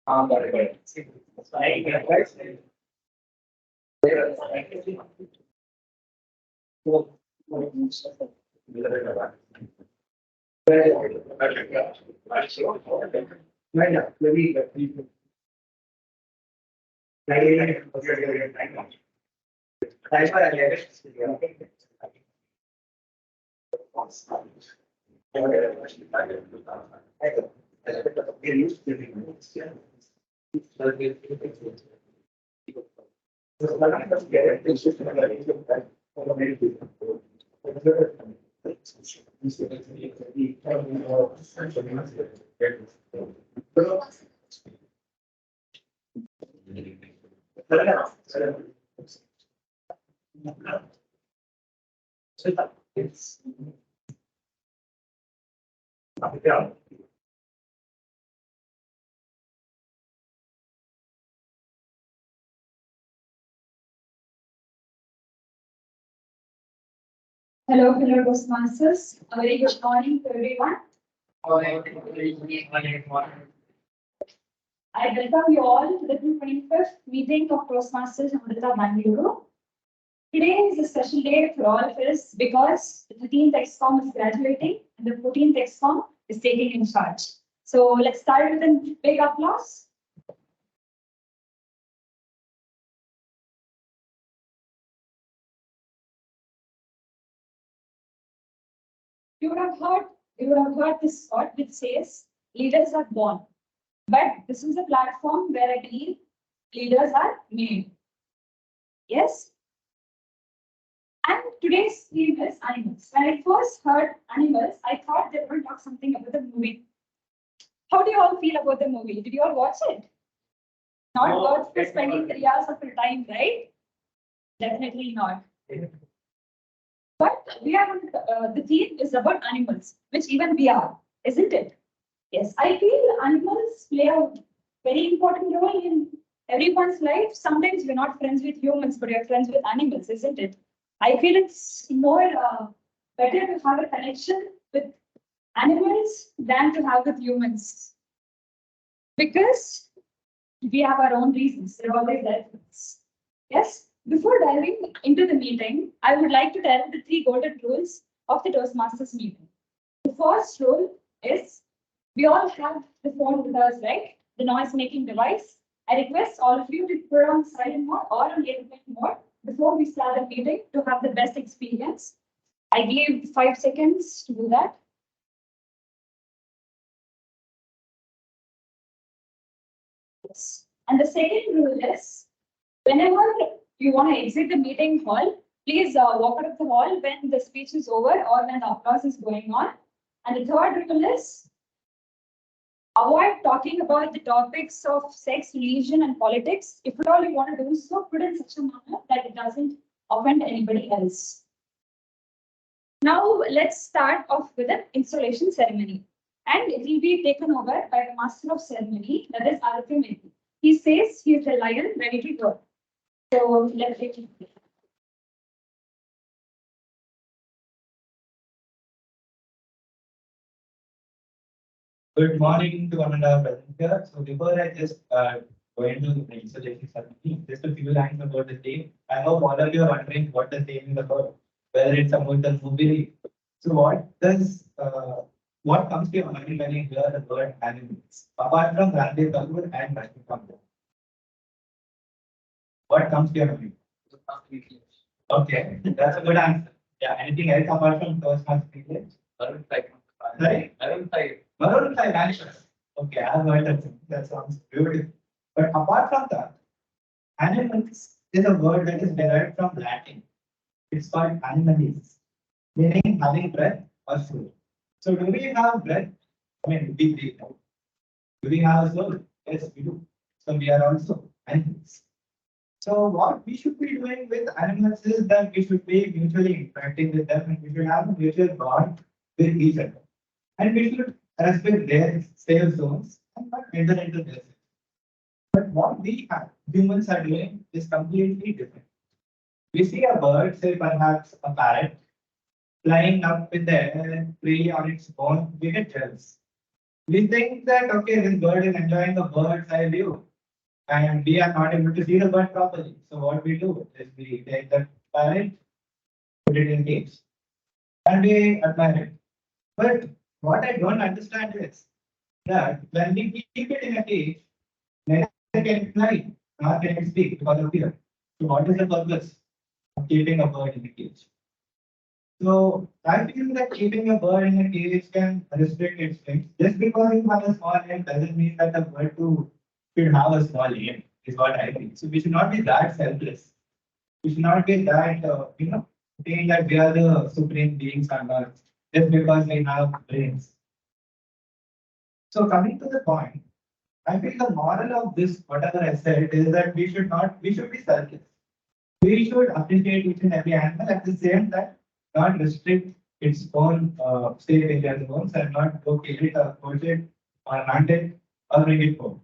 got it. Hello, Toastmasters. A very good morning to everyone. I welcome you all to the 225th meeting of Toastmasters Amrita, Bengaluru. Today is a special day for all of us because the 13th XCOM is graduating and the 14th XCOM is taking in charge. So let's start with a big applause. You would have heard this thought which says leaders are born. But this is a platform where I believe leaders are made. Yes? And today's theme is animals. When I first heard animals, I thought they were going to talk something about the movie. How do you all feel about the movie? Did you all watch it? Not worth for spending 3 hours of your time, right? Definitely not. But we are the theme is about animals, which even we are, isn't it? Yes, I feel animals play a very important role in everyone's life. Sometimes we're not friends with humans, but we're friends with animals, isn't it? I feel it's more better to have a connection with animals than to have with humans. Because we have our own reasons. They're always there for us. Yes? Before diving into the meeting, I would like to tell the 3 golden rules of the Toastmasters meeting. The first rule is we all have the phone with us, right? The noise making device. I request all of you to put on silent mode or on airplane mode before we start the meeting to have the best experience. I give 5 seconds to do that. Yes. And the second rule is whenever you want to exit the meeting hall, please walk out of the hall when the speech is over or when the applause is going on. And the third rule is avoid talking about the topics of sex, religion, and politics. If at all you want to do so, put in such a manner that it doesn't offend anybody else. Now, let's start off with an installation ceremony. And it will be taken over by the master of ceremony, that is Aditya. He says he is a lion ready to go. So let's take it. Good morning to one and all present here. So before I just go into the installation ceremony, just a few lines about the theme. I hope all of you are wondering what the theme is about, whether it's about the movie. So what comes to your mind when you hear the word animals? Apart from Randeep Kapoor and Rashmi Kapoor. What comes to your mind? Okay, that's a good answer. Yeah, anything else apart from those Nikhilesh? Sorry? Maroon 5 answers. Okay, I've heard that. That sounds beautiful. But apart from that, animals is a word that is derived from Latin. It's called animalis, meaning having breath or soul. So do we have breath? I mean, we breathe. Do we have a soul? Yes, we do. So we are also animals. So what we should be doing with animals is that we should be mutually interacting with them and we should have a mutual bond with each other. And we should respect their safe zones and not enter into their safe. But what we have, humans are doing is completely different. We see a bird, say perhaps a parrot, flying up in the air, freely on its own, we get jealous. We think that, okay, this bird is enjoying the bird's eye view and we are not able to see the bird properly. So what we do is we take the parrot, put it in cage and we admire it. But what I don't understand is that when we keep it in a cage, neither can it fly nor can it speak because of fear. So what is the purpose of keeping a bird in a cage? So I feel that keeping a bird in a cage can restrict its wings. Just because you have a small aim doesn't mean that the bird too should have a small aim, is what I think. So we should not be that selfless. We should not be that, saying that we are the supreme beings on earth just because we have brains. So coming to the point, I feel the moral of this, whatever I said, is that we should be selfless. We should appreciate each and every animal at the same time, not restrict its own safe area zones and not go kill it or push it or hunt it or bring it home.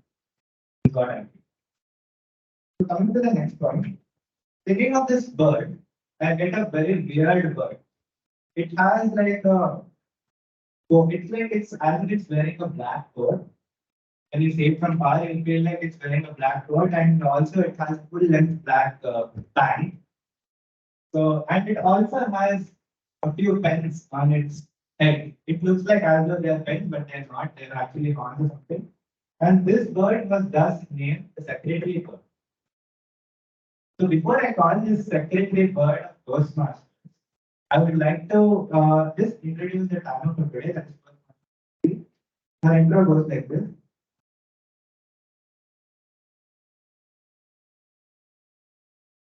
Is what I feel. So coming to the next point, thinking of this bird, I get a very weird bird. It has like a, oh, it's like it's as if it's wearing a black coat. When you see it from far, you feel like it's wearing a black coat, and also it has full length black pant. So, and it also has a few pens on its head. It looks like as though they are pens, but they're not. They're actually horns or something. And this bird was thus named the secretary bird. So before I call this secretary bird of Toastmasters, I would like to just introduce the panel for today. That is, her intro goes like this.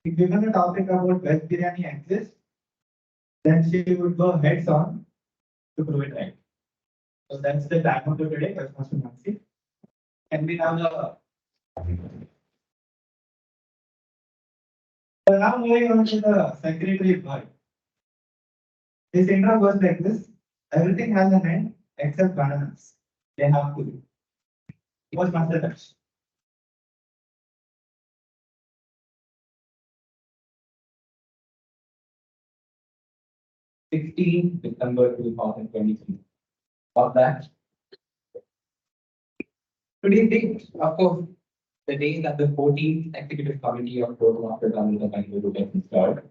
If given a topic about veg biryani exists, then she would go heads on to prove it right. So that's the time of today. That's Master Nancy. Can we have the. So now moving on to the secretary bird. This intro goes like this. Everything has an end except bananas. They have to be. Toastmaster Daksh. 16 December 2023. Of that. Today's date, of course, the day that the 14th Executive Committee of Toastmasters under the Bengaluru gets installed.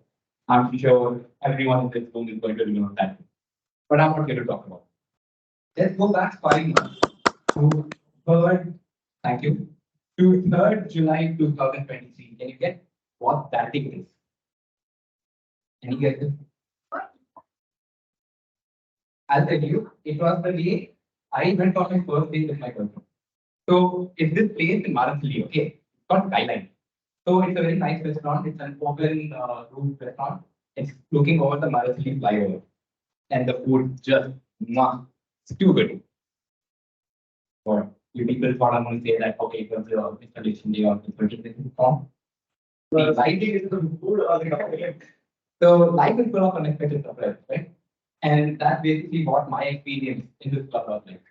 I'm sure everyone in this room is going to remember that. But I'm not here to talk about it. Let's go back 5 months to 3rd, thank you, to 3rd July 2023. Can you get what that date is? Can you get it? I'll tell you, it was the day I went on my first date with my girlfriend. So it's this place in Maratali, okay? It's called Skyline. So it's a very nice restaurant. It's an open roof restaurant. It's looking over the Maratali flyover. And the food just, mwah, it's too good. Or you people thought I'm going to say that, okay, it was the installation day of the 30th form. The life is the food or the So life is full of unexpected surprises, right? And that's basically what my experience in this club was like.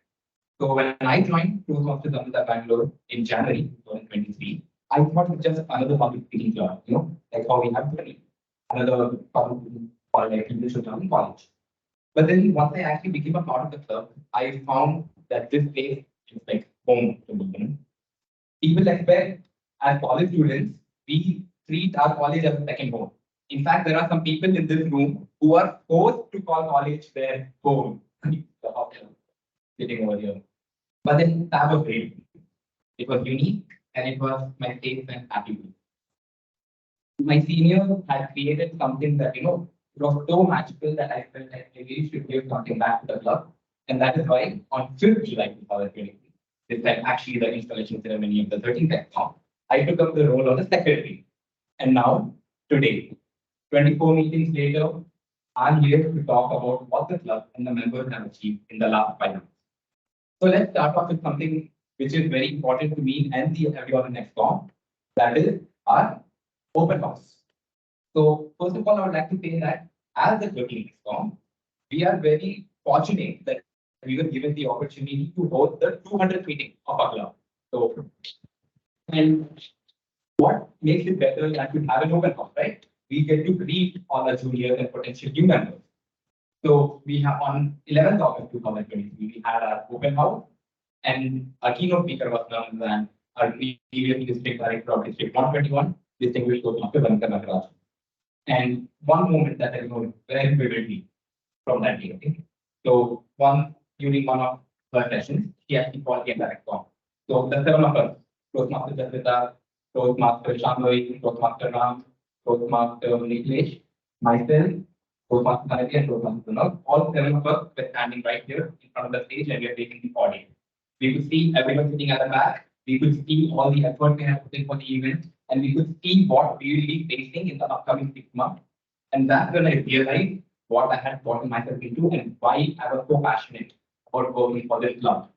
So when I joined Toastmasters under Bangalore in January 2023, I thought it's just another public speaking club, like how we have today, another public or like English or German college. But then once I actually became a part of the club, I found that this place is like home to me. People expect as college students, we treat our college as a second home. In fact, there are some people in this room who are forced to call college their home. The option sitting over here. But then that was great. It was unique and it was my safe and happy place. My seniors had created something that, it was so magical that I felt like I really should give something back to the club. And that is why on 5th July 2023, this time actually the installation ceremony of the 13th exam, I took up the role of the secretary. And now, today, 24 meetings later, I'm here to talk about what the club and the members have achieved in the last 5 months. So let's start off with something which is very important to me and everyone in NextCom. That is our open house. So first of all, I would like to say that as the club in NextCom, we are very fortunate that we were given the opportunity to host the 200th meeting of our club. So, and what makes it better than to have an open house, right? We get to greet all our juniors and potential new members. So we have on 11th August 2023, we had our open house. And our keynote speaker was none other than our previous district director of District 121, distinguished Toastmaster Anupam. And one moment that I remember very vividly from that day. Okay? So during one of her sessions, she actually called me a direct call. So the seven of us, Toastmaster Jasvitha, Toastmaster Shambhavi, Toastmaster Ram, Toastmaster Nikhilesh, myself, Toastmaster Aditya, and Toastmaster Kannan, all seven of us were standing right here in front of the stage and we are taking the audience. We could see everyone sitting at the back. We could see all the effort we have put in for the event, and we could see what we will be facing in the upcoming 6 months. And that's when I realized what I had gotten myself into and why I was so passionate about working for this club.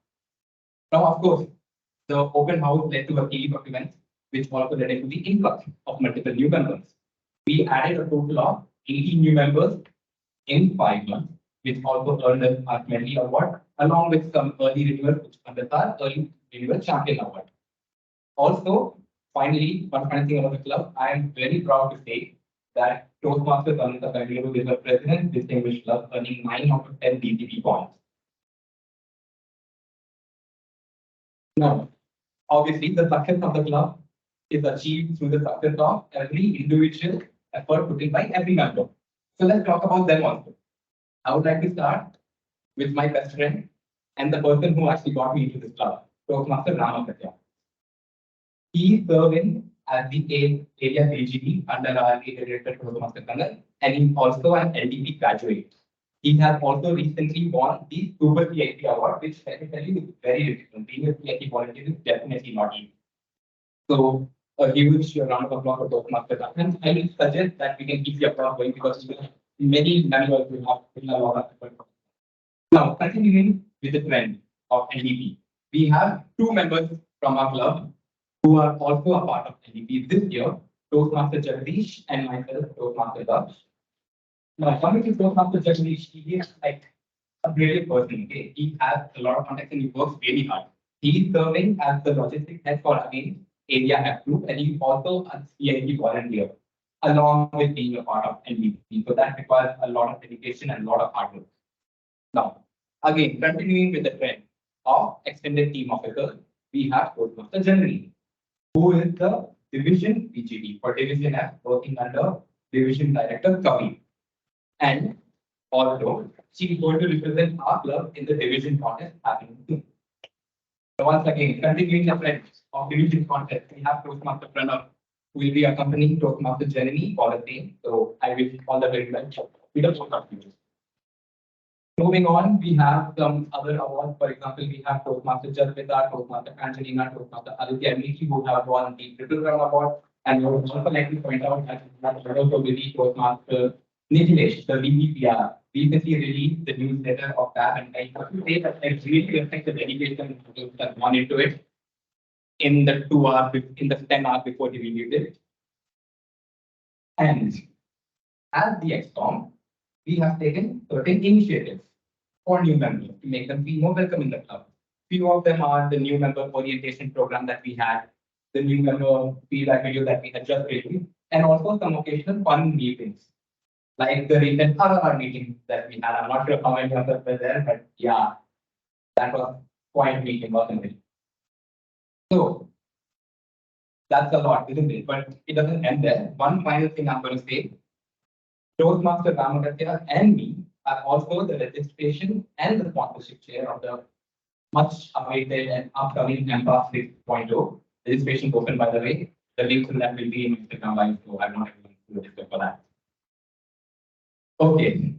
Now, of course, the open house led to a series of events, which also led into the influx of multiple new members. We added a total of 80 new members in 5 months, which also earned us our Mendy Award, along with some early renewals, which earned us our early renewal champion award. Also, finally, one final thing about the club, I am very proud to say that Toastmasters Amrita Bengaluru is a president distinguished club, earning 9 out of 10 BCP points. Now, obviously, the success of the club is achieved through the success of every individual effort put in by every member. So let's talk about them also. I would like to start with my best friend and the person who actually got me into this club, Toastmaster Aditya. He is serving as the area BGP under our area director Toastmaster Kannan, and he's also an LDP graduate. He has also recently won the Super CIP award, which technically is very difficult. Being a CIP volunteer is definitely not easy. So a huge round of applause for Toastmaster Kannan. I will suggest that we can keep the applause going because many members will have a lot of effort. Now, continuing with the trend of LDP, we have 2 members from our club who are also a part of LDP this year, Toastmaster Jagdish and myself, Toastmaster Daksh. Now, coming to Toastmaster Jagdish, he is like a brilliant person. Okay? He has a lot of contacts and he works really hard. He is serving as the logistics head for again area F group, and he's also a CIP volunteer, along with being a part of LDP. So that requires a lot of dedication and a lot of hard work. Now, again, continuing with the trend of extended team officers, we have Toastmaster General, who is the division PGD for Division F, working under Division Director Kavi. And also, she is going to represent our club in the division contest happening soon. So once again, continuing the trend of division contest, we have Toastmaster Pranav, who will be accompanying Toastmaster Jeremy for the same. So I wish all the very best. Moving on, we have some other awards. For example, we have Toastmaster Jasvitha, Toastmaster Angelina, Toastmaster Aditya, who have won the Triple Crown Award. And we would also like to point out that also with the Toastmaster Nikhilesh, the VPPR, recently released the newsletter of that. And I have to say that I really respect the dedication that gone into it in the 2 hours, in the 10 hours before he released it. And as the XCOM, we have taken certain initiatives for new members to make them feel more welcome in the club. Few of them are the new member orientation program that we had, the new member feedback video that we had just released, and also some occasional fun meetings, like the recent RR meeting that we had. I'm not sure how many of us were there, but yeah, that was quite a meeting, wasn't it? So that's a lot, isn't it? But it doesn't end there. One final thing I'm going to say. Toastmaster Ramaditya and me are also the registration and the sponsorship chair of the much awaited and upcoming MPAS 6.0. Registration is open, by the way. The links to that will be in Instagram live, so I'm not going to register for that. Okay,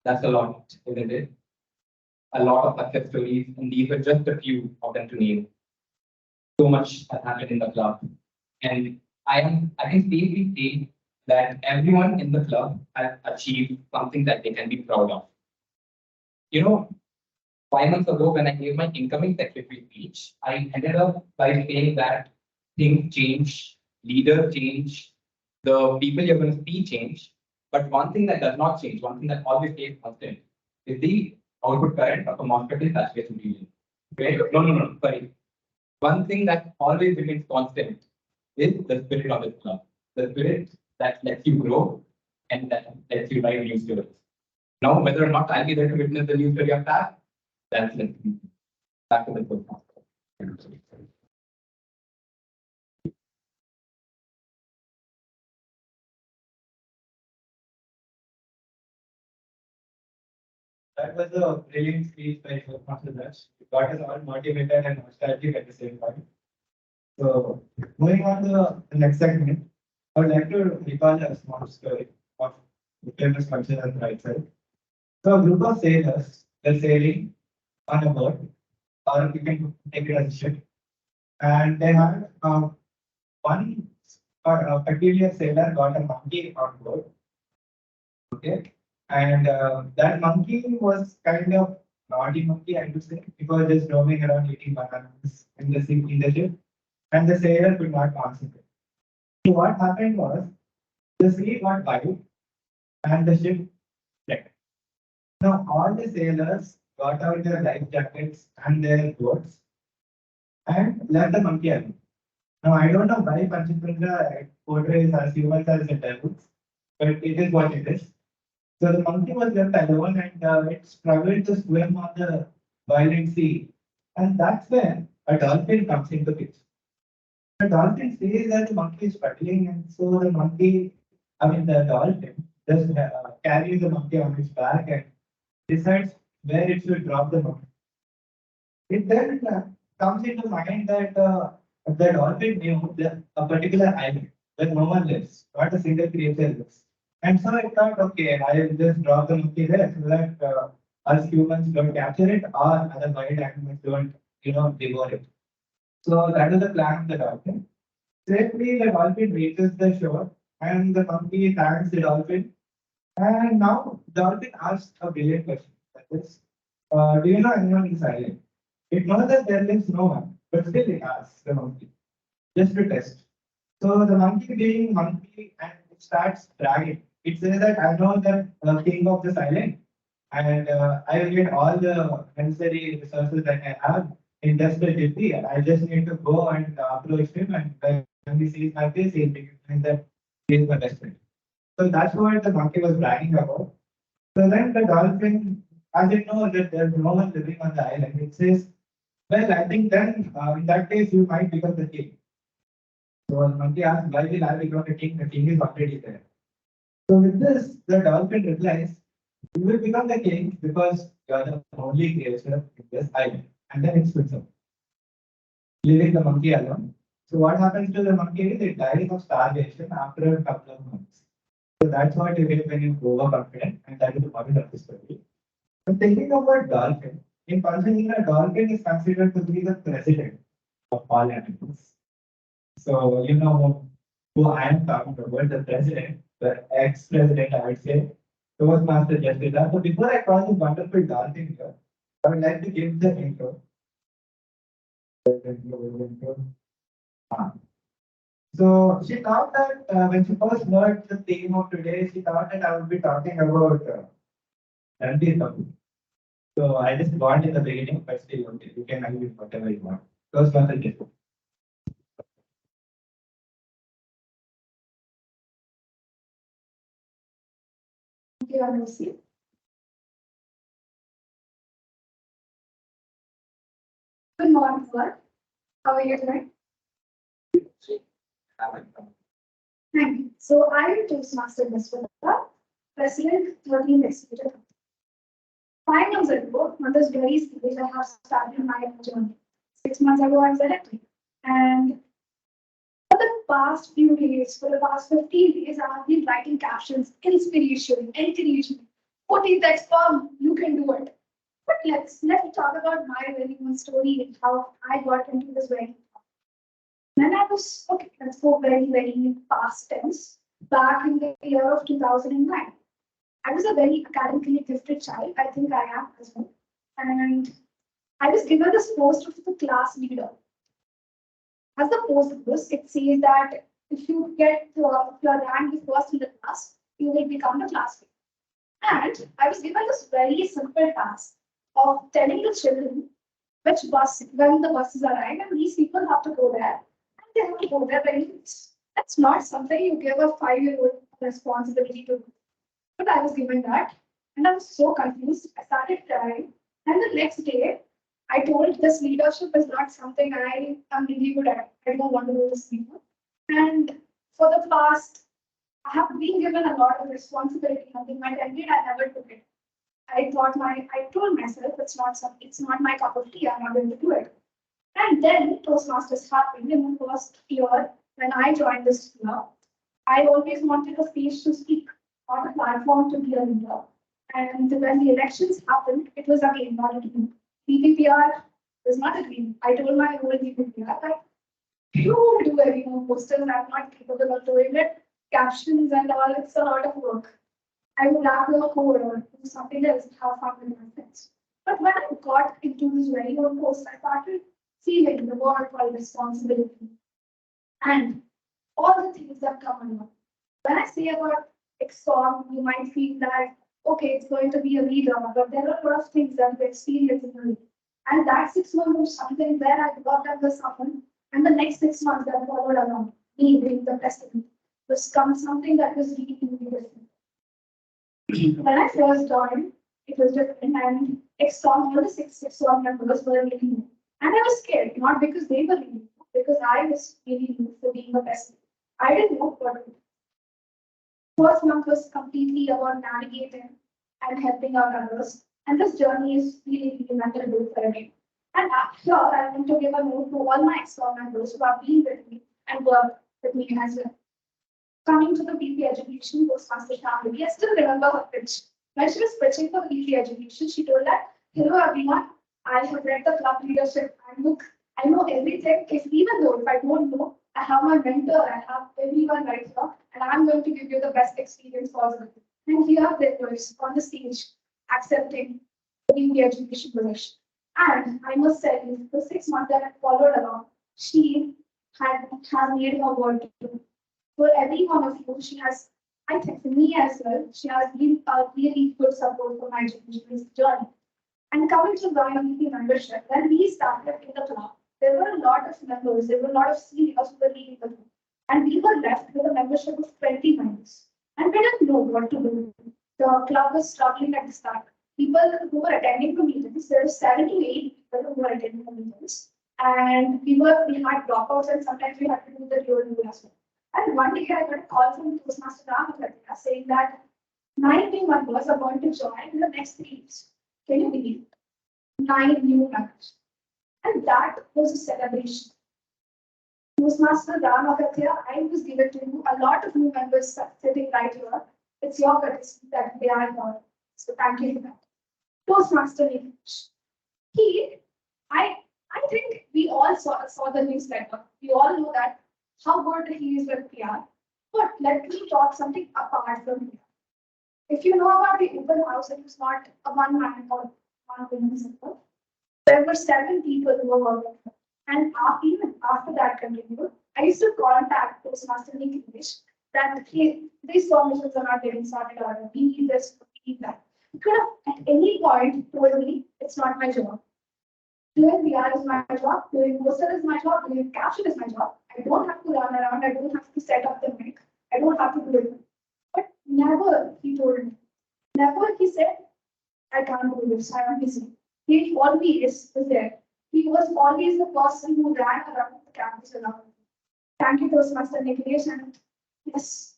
that's a lot, isn't it? A lot of success stories, and these are just a few of them to name. So much has happened in the club, and I can safely say that everyone in the club has achieved something that they can be proud of. You know, 5 months ago, when I gave my incoming secretary speech, I ended up by saying that things change, leaders change, the people you're going to see change. But one thing that does not change, one thing that always stays constant, is the output current of a MOSFET in saturation region. Okay? No, sorry. One thing that always remains constant is the spirit of this club. The spirit that lets you grow and that lets you write new stories. Now, whether or not I'll be there to witness the new story of that, that's it. Back to the Toastmasters. That was a brilliant speech by Master Daksh. It got us all motivated and nostalgic at the same time. So, moving on to the next segment, I would like to recall a small story of the famous cultural right side. So, a group of sailors were sailing on a boat, or you can take it as a ship, and they had one peculiar sailor got a monkey on board. Okay. And that monkey was kind of naughty monkey, I would say. It was just roaming around eating bananas in the sea, in the ship, and the sailor could not concentrate. So what happened was the sea got wild and the ship wrecked. Now all the sailors got out their life jackets and their boats and left the monkey alone. Now I don't know why Panchachandra portrays us humans as the devils, but it is what it is. So the monkey was left alone and it struggled to swim on the violent sea. And that's when a dolphin comes into the picture. The dolphin sees that the monkey is struggling, and so the dolphin just carries the monkey on its back and decides where it should drop the monkey. It then comes into mind that the dolphin knew a particular island where no one lives, not a single creature lives. And so I thought, okay, I will just drop the monkey there so that us humans don't capture it or other wild animals don't, devour it. So that is the plan of the dolphin. Safely, the dolphin reaches the shore and the monkey thanks the dolphin. And now, dolphin asks a brilliant question. That is, do you know anyone in this island? It knows that there lives no one, but still it asks the monkey just to test. So the monkey being monkey and it starts bragging. It says that I know the king of this island and I will get all the necessary resources that I have in just a jiffy. I just need to go and approach him, and when he sees my face, he'll recognize that he is my best friend. So that's what the monkey was bragging about. So then the dolphin, as it knows that there's no one living on the island, it says, well, I think then in that case you might become the king. So the monkey asks, why will I become the king? The king is already there. So with this, the dolphin replies, you will become the king because you are the only creature in this island. And then it splits up, leaving the monkey alone. So what happens to the monkey is it dies of starvation after a couple of months. So that's what you get when you go overconfident, and that is the point of the story. So thinking about dolphin, in Panchachandra, dolphin is considered to be the president of all animals. So you know who I am talking about, the president, the ex-president, I would say, Toastmaster Jasvitha. So before I call this wonderful dolphin here, I would like to give the intro. Ah. So she thought that when she first heard the theme of today, she thought that I would be talking about Ranbir Kapoor. So I just got in the beginning, but still, okay, you can argue with whatever you want. Toastmaster Jasvitha. You are Lucy. Good morning, sir. How are you doing? Thank you. So I am Toastmaster Jasvitha, President 13th Executive. 5 months ago, on this very stage, I have started my journey. 6 months ago, I was elected. And for the past few days, for the past 15 days, I have been writing captions, inspiration, encouragement. Put in that firm, you can do it. But let's talk about my very own story and how I got into this very. When I was, okay, let's go very, very past tense. Back in the year of 2009, I was a very academically gifted child. I think I am as well. And I was given this post of the class leader. As the post goes, it says that if you get your rank first in the class, you will become the class leader. And I was given this very simple task of telling the children which bus, when the buses arrive, and these people have to go there. And they have to go there very fast. That's not something you give a 5-year-old responsibility to do. But I was given that, and I was so confused. I started crying. And the next day, I told this leadership is not something I am really good at. I don't want to do this leader. And for the past, I have been given a lot of responsibility. Nothing I did, I never took it. I told myself it's not my cup of tea. I'm not going to do it. And then Toastmasters happened in the first year when I joined this club. I always wanted a stage to speak, on a platform to be a leader. And when the elections happened, it was again not a dream. PPPR was not a dream. I told my whole PPPR that you do posters, I'm not capable of doing it. Captions and all, it's a lot of work. I would rather code or do something else and have fun with my friends. But when I got into this very own post, I started feeling the word called responsibility and all the things that come along. When I say about exam, you might feel that, okay, it's going to be a leader, but there are a lot of things that we experience in the league. And that 6 months was something where I worked under someone, and the next 6 months that followed along, me being the president, was something that was really, really different. When I first joined, it was different, and all the six members were really new. And I was scared, not because they were new, because I was really new for being a president. I didn't know what to do. First month was completely about navigating and helping out others. And this journey is really, really memorable for me. And here, I want to give a note to all my ex-com members who have been with me and worked with me as well. Coming to the BP education Toastmaster family, I still remember her pitch. When she was pitching for BP education, she told that, hello everyone, I have read the club leadership handbook. I know everything. Even though if I don't know, I have my mentor, I have everyone right here, and I'm going to give you the best experience possible. And here they were on the stage accepting the education position. And I must say, the 6 months that I followed along, she has made her word to. For every one of you, she has, I think for me as well, she has been a really good support for my education journey. And coming to the BP membership, when we started in the club, there were a lot of members, there were a lot of seniors who were leading the club. And we were left with a membership of 20 members. And we didn't know what to do. The club was struggling at the start. People who were attending the meetings, there were 7 to 8 people who were attending the meetings. And we had dropouts, and sometimes we had to do the real as well. And one day I got a call from Toastmaster Aditya saying that 9 new members are going to join in the next 3 weeks. Can you believe it? 9 new members. And that was a celebration. Toastmaster Aditya, I was given to you a lot of new members sitting right here. It's your courtesy that they are here. So thank you for that. Toastmaster Nikhilesh. I think we all saw the newsletter. We all know that how good he is with PR. But let me talk something apart from here. If you know about the open house, it was not a one-man or one-woman center. There were 7 people who were working. And even after that continued, I used to contact Toastmaster Nikhilesh that these permissions are not getting sorted out. We need this, we need that. He could have at any point told me it's not my job. Doing PR is my job, doing poster is my job, doing caption is my job. I don't have to run around, I don't have to set up the mic, I don't have to do it. But never he told me. Never he said, I can't do this, I am busy. He always was there. He was always the person who ran around the campus around. Thank you, Toastmaster Nikhilesh, and yes,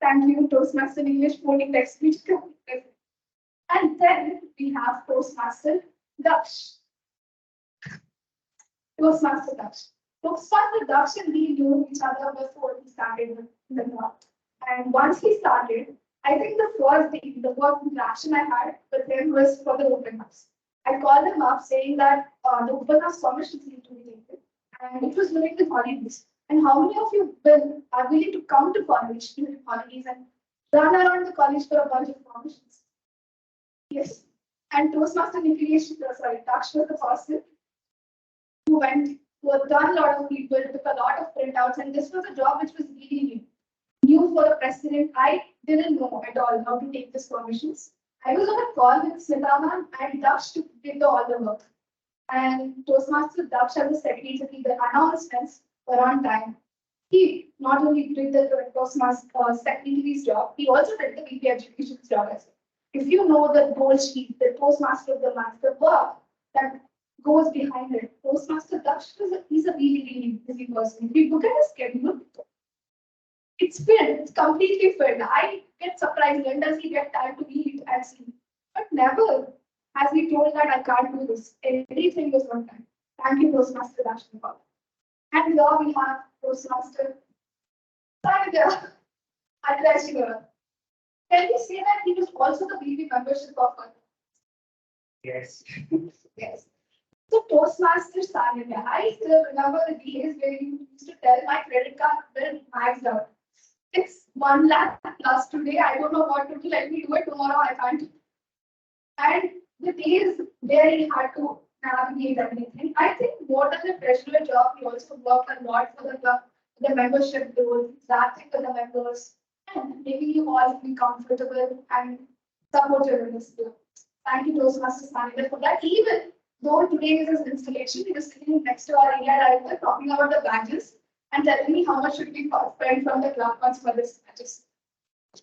thank you, Toastmaster Nikhilesh, for the next speech. And then we have Toastmaster Daksh. Toastmaster Daksh. Toastmaster Daksh and we knew each other before we started the club. And once he started, I think the first day, the first interaction I had with him was for the open house. I called him up saying that the open house permissions need to be taken. And it was during the holidays. And how many of you are willing to come to college during holidays and run around the college for a bunch of permissions? Yes. And Toastmaster Nikhilesh, Daksh was the person who had done a lot of people, took a lot of printouts, and this was a job which was really new for a president. I didn't know at all how to take these permissions. I was on a call with Smita and Daksh to did all the work. And Toastmaster Daksh as the secretary, the announcements were on time. He not only did the Toastmaster secretary's job, he also did the BP education's job as well. If you know the goal sheet, the Toastmaster of the month, the work that goes behind it. Toastmaster Daksh is a really, really busy person. If you look at his schedule, it's filled, it's completely filled. I get surprised when does he get time to eat and sleep. But never has he told that I can't do this. Everything is on time. Thank you, Toastmaster Daksh. And here we have Toastmaster Aditya. Aditya. Can we say that he was also the BB membership of Kannan? Yes. Yes. So Toastmasters Aditya, I still remember the days where you used to tell my credit card bill maxed out. It's 1 lakh plus today. I don't know what to do. Let me do it tomorrow. I can't. And the days where he had to navigate everything. I think more than the treasurer job, he also worked a lot for the club, the membership roles, interacting with the members, and making you all be comfortable and supportive in this club. Thank you, Toastmasters Manager, for that. Even though today is his installation, he was sitting next to our India director talking about the badges and telling me how much should be spent from the club funds for this badges.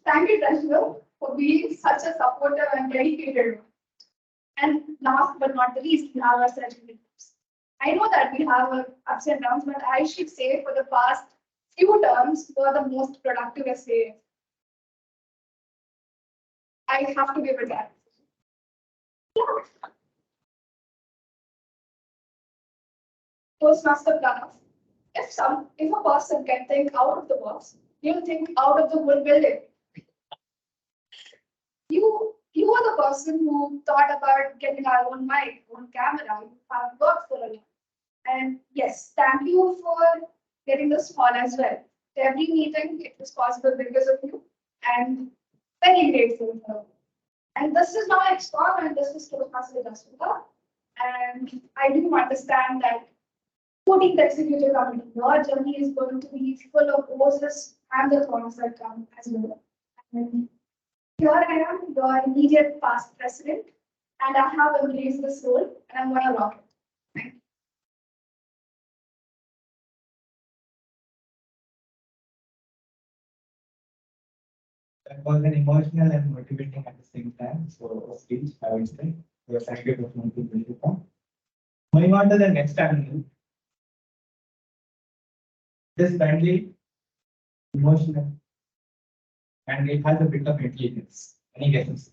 Thank you, Treasurer, for being such a supportive and dedicated one. And last but not the least, we have our surgery groups. I know that we have our ups and downs, but I should say for the past few terms, were the most productive essay. I have to give it that. Toastmaster planners. If a person can think out of the box, you'll think out of the whole building. You are the person who thought about getting our own mic, own camera. You have worked for a lot. And yes, thank you for getting this hall as well. Every meeting, it was possible because of you. And very grateful for you. And this is now XCOM and this is Toastmaster Jasvitha. And I do understand that 14th Executive Committee, your journey is going to be full of roses and the thorns that come as well. And here I am, your immediate past president, and I have embraced this role and I'm going to rock it. Thank you. That was an emotional and motivating at the same time. So, a speech, I would say. We are thank you for Bengaluru. Moving on to the next angle. This friendly, emotional, and it has a bit of intelligence. Any guesses?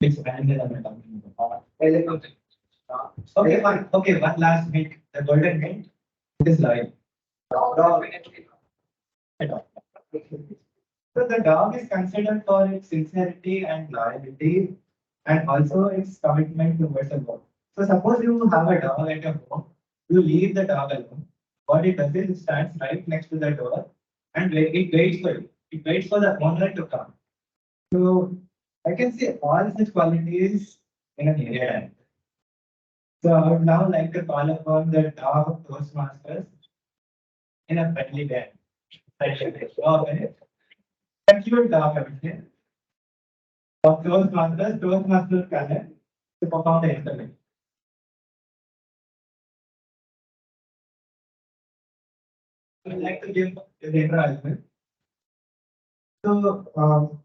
Which brand am I talking about? Okay, fine. Okay, one last hint. The golden hint is live. Dog. A dog. So the dog is considered for its sincerity and loyalty, and also its commitment towards the work. So suppose you have a dog at your home, you leave the dog alone. What it does is it stands right next to the door and it waits for you. It waits for the owner to come. So I can say all such qualities in an area. So I would now like to call upon the dog Toastmasters in a friendly way. Conclude dog, I would say. Of Toastmasters Kannan to perform the installation. I would like to give the intro as well. So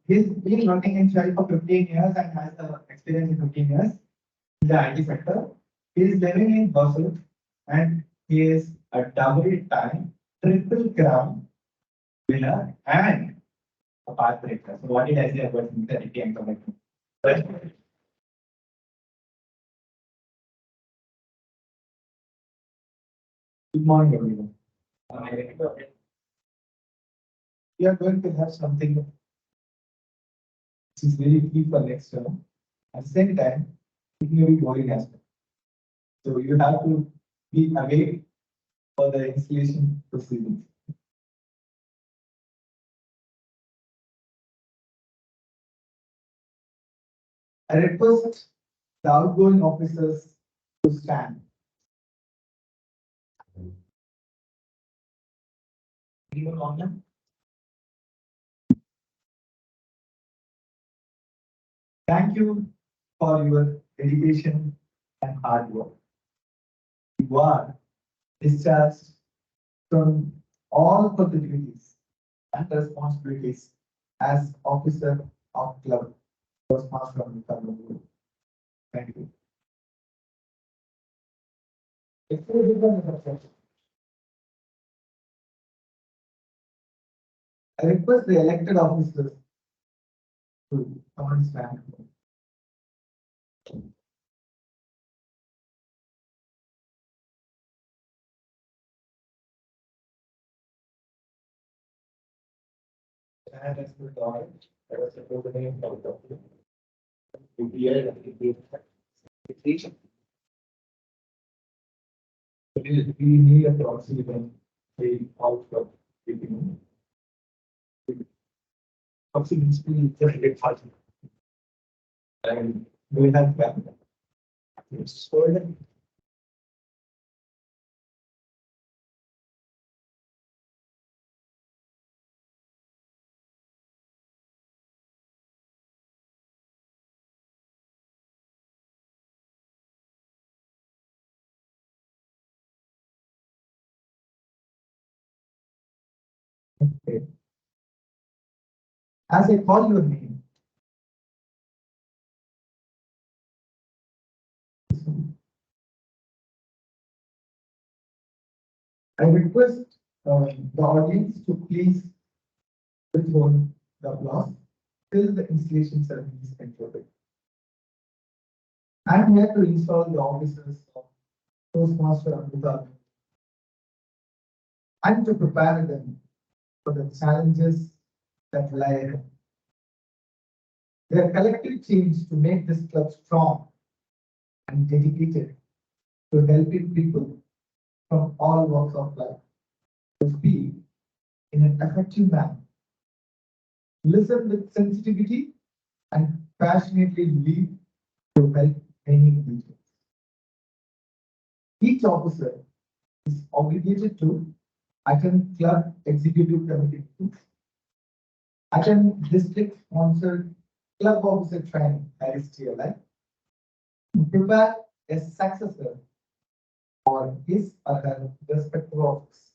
he's been working in Shell for 15 years and has the experience in 15 years in the IT sector. He is living in Basel and he is a double-time triple crown winner and a pathbreaker. So what did I say about the IT and commitment? Good morning, everyone. We are going to have something which is very key for next term. At the same time, it may be boring as well. So you have to be awake for the installation proceedings. I request the outgoing officers to stand. Anyone on them? Thank you for your dedication and hard work. You are discharged from all of the duties and responsibilities as officer of club Toastmasters from Bengaluru. Thank you. I request the elected officers to come and stand. And as per the order, I was supposed to name of the we need a proxy then the outcome. Proxy needs to be just get hard. And we have that. So then okay. As I call your name, I request the audience to please withhold the applause till the installation ceremony is concluded. I'm here to install the officers of Toastmaster Amrita and to prepare them for the challenges that lie ahead. Their collective change to make this club strong and dedicated to helping people from all walks of life to speak in an effective manner, listen with sensitivity, and passionately lead to help many individuals. Each officer is obligated to attend club executive committee meetings, attend district sponsored club officer training (TLI), prepare a successor for his or her respective office.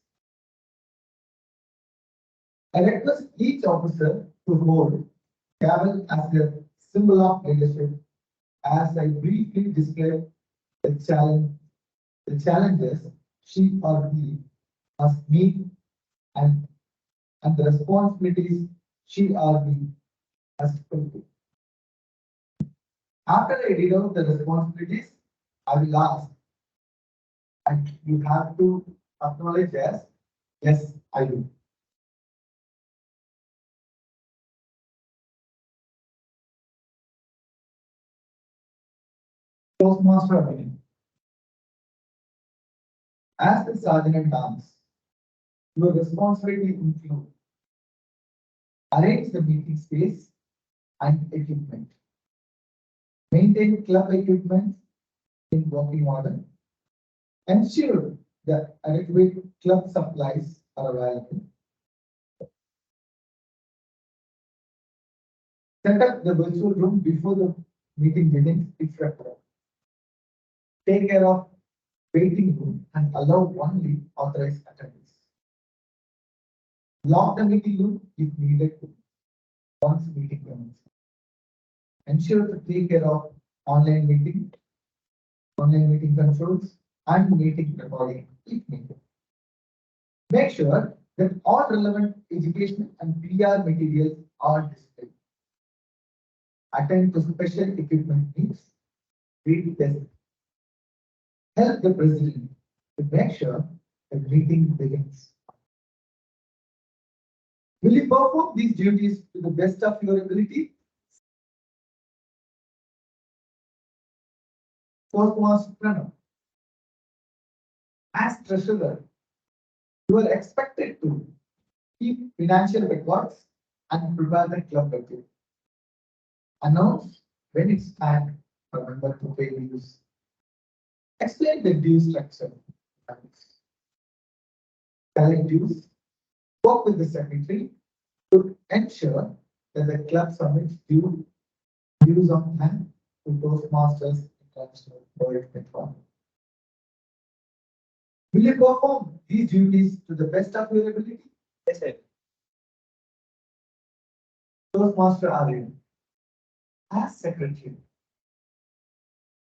I request each officer to hold gavel as a symbol of leadership as I briefly display the challenges she or he must meet and, and the responsibilities she or he has to fulfill. After I read out the responsibilities, I will ask, and you have to acknowledge as, yes, I do. Toastmaster Aryan. As the sergeant at arms, your responsibility include arrange the meeting space and equipment, maintain club equipment in working order, ensure that adequate club supplies are available, set up the virtual room before the meeting begins if required, take care of waiting room and allow only authorized attendance. Lock the meeting room if needed once meeting commences. Ensure to take care of online meeting controls, and meeting recording if needed. Make sure that all relevant education and PR materials are displayed. Attend to special equipment needs. Read test. Help the president to make sure the meeting begins. Will you perform these duties to the best of your ability? Toastmaster Kannan. As treasurer, you are expected to keep financial records and prepare the club budget. Announce when it's time for member to pay dues. Explain the due structure. Collect dues. Work with the secretary to ensure that the club submits dues on hand to Toastmasters International World Network. Will you perform these duties to the best of your ability? Yes, sir. Toastmaster Aryan. As secretary,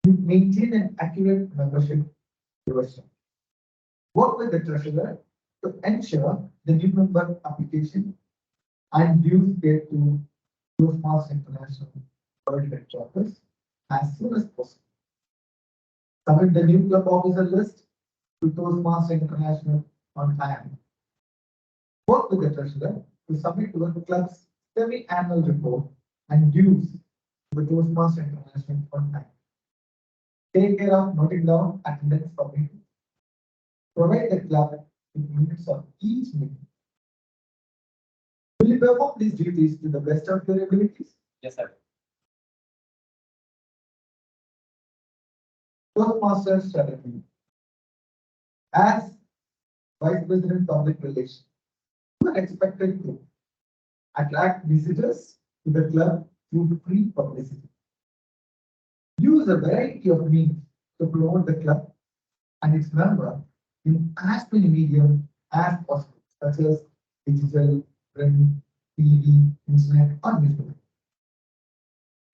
you maintain an accurate membership register. Work with the treasurer to ensure the new member application and dues paid to Toastmasters International World Headquarters as soon as possible. Submit the new club officer list to Toastmasters International on time. Work with the treasurer to submit to the club's semi-annual report and dues to the Toastmasters International on time. Take care of noting down attendance for meetings. Provide the club with minutes of each meeting. Will you perform these duties to the best of your abilities? Yes, sir. Toastmasters strategy. As Vice President Public Relations, you are expected to attract visitors to the club through free publicity. Use a variety of means to promote the club and its member in as many mediums as possible, such as digital, print, TV, internet, or newspaper.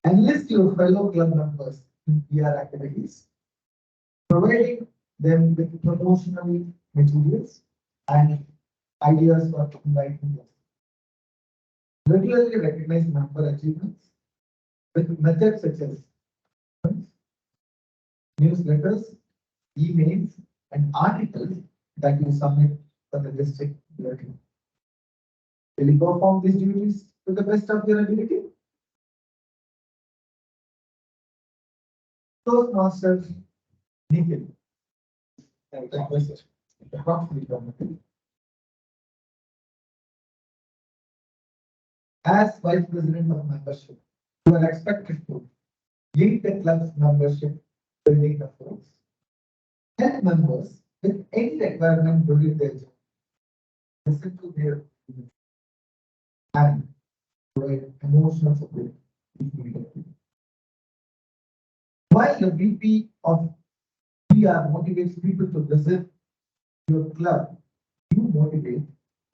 Enlist your fellow club members in PR activities, providing them with promotional materials and ideas for inviting guests. Regularly recognize member achievements with methods such as newsletters, emails, and articles that you submit for the district bulletin. Will you perform these duties to the best of your ability? Toastmasters, Nikhilesh. As Vice President of Membership, you are expected to lead the club's membership building efforts, help members with any requirement during their job, listen to their needs, and provide emotional support if needed. While the VP of PR motivates people to visit your club, you motivate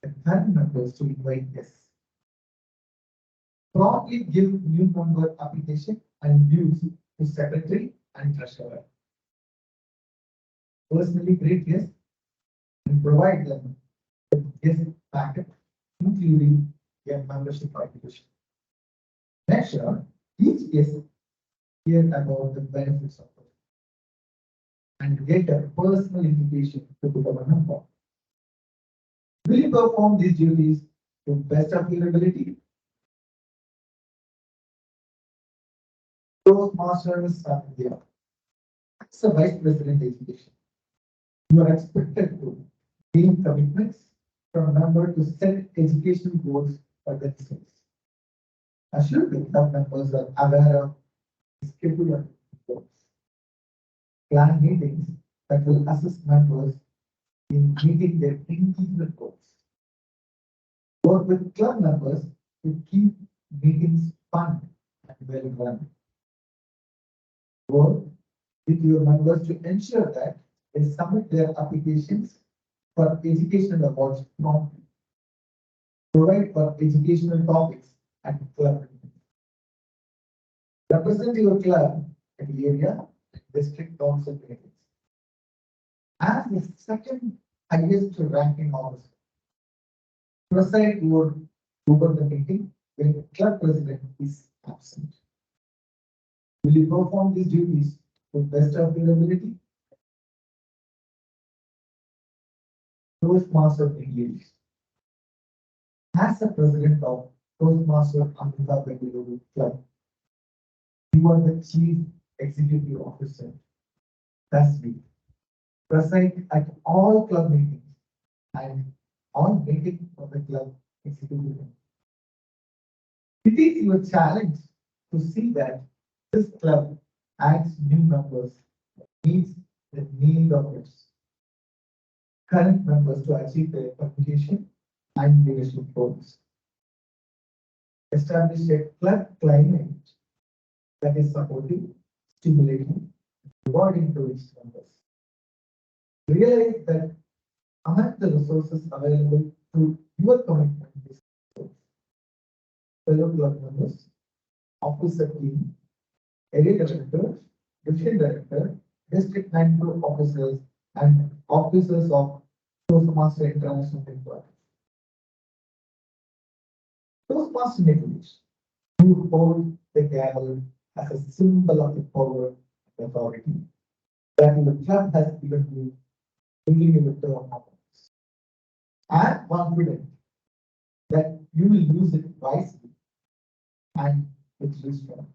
the current members to invite guests. Promptly give new member application and dues to secretary and treasurer. Personally greet guests and provide them with guest packet, including their membership application. Make sure each guest hear about the benefits of it and get a personal invitation to become a member. Will you perform these duties to the best of your ability? Toastmasters are here. As a Vice President Education, you are expected to gain commitments from members to set educational goals for themselves. Assure the club members are aware of the schedule of goals. Plan meetings that will assist members in meeting their individual goals. Work with club members to keep meetings fun and well run. Work with your members to ensure that they submit their applications for educational awards promptly. Provide for educational topics at club meetings. Represent your club at the area and district council meetings. As the second highest ranking officer, preside over the meeting when the club president is absent. Will you perform these duties to the best of your ability? Toastmaster English. As the president of Toastmasters Amrita Bengaluru Club, you are the chief executive officer. Thus, we preside at all club meetings and all meetings of the club executive. It is your challenge to see that this club adds new members, meets the need of its current members to achieve their communication and leadership goals. Establish a club climate that is supportive, stimulating, rewarding to its members. Realize that among the resources available through your commitment is fellow club members, officer team, area director, division director, district 9 officers, and officers of Toastmaster International Headquarters. Toastmaster Nikhilesh, you hold the gavel as a symbol of the power and authority that the club has given you during your term of office. I am confident that you will use it wisely and with wisdom.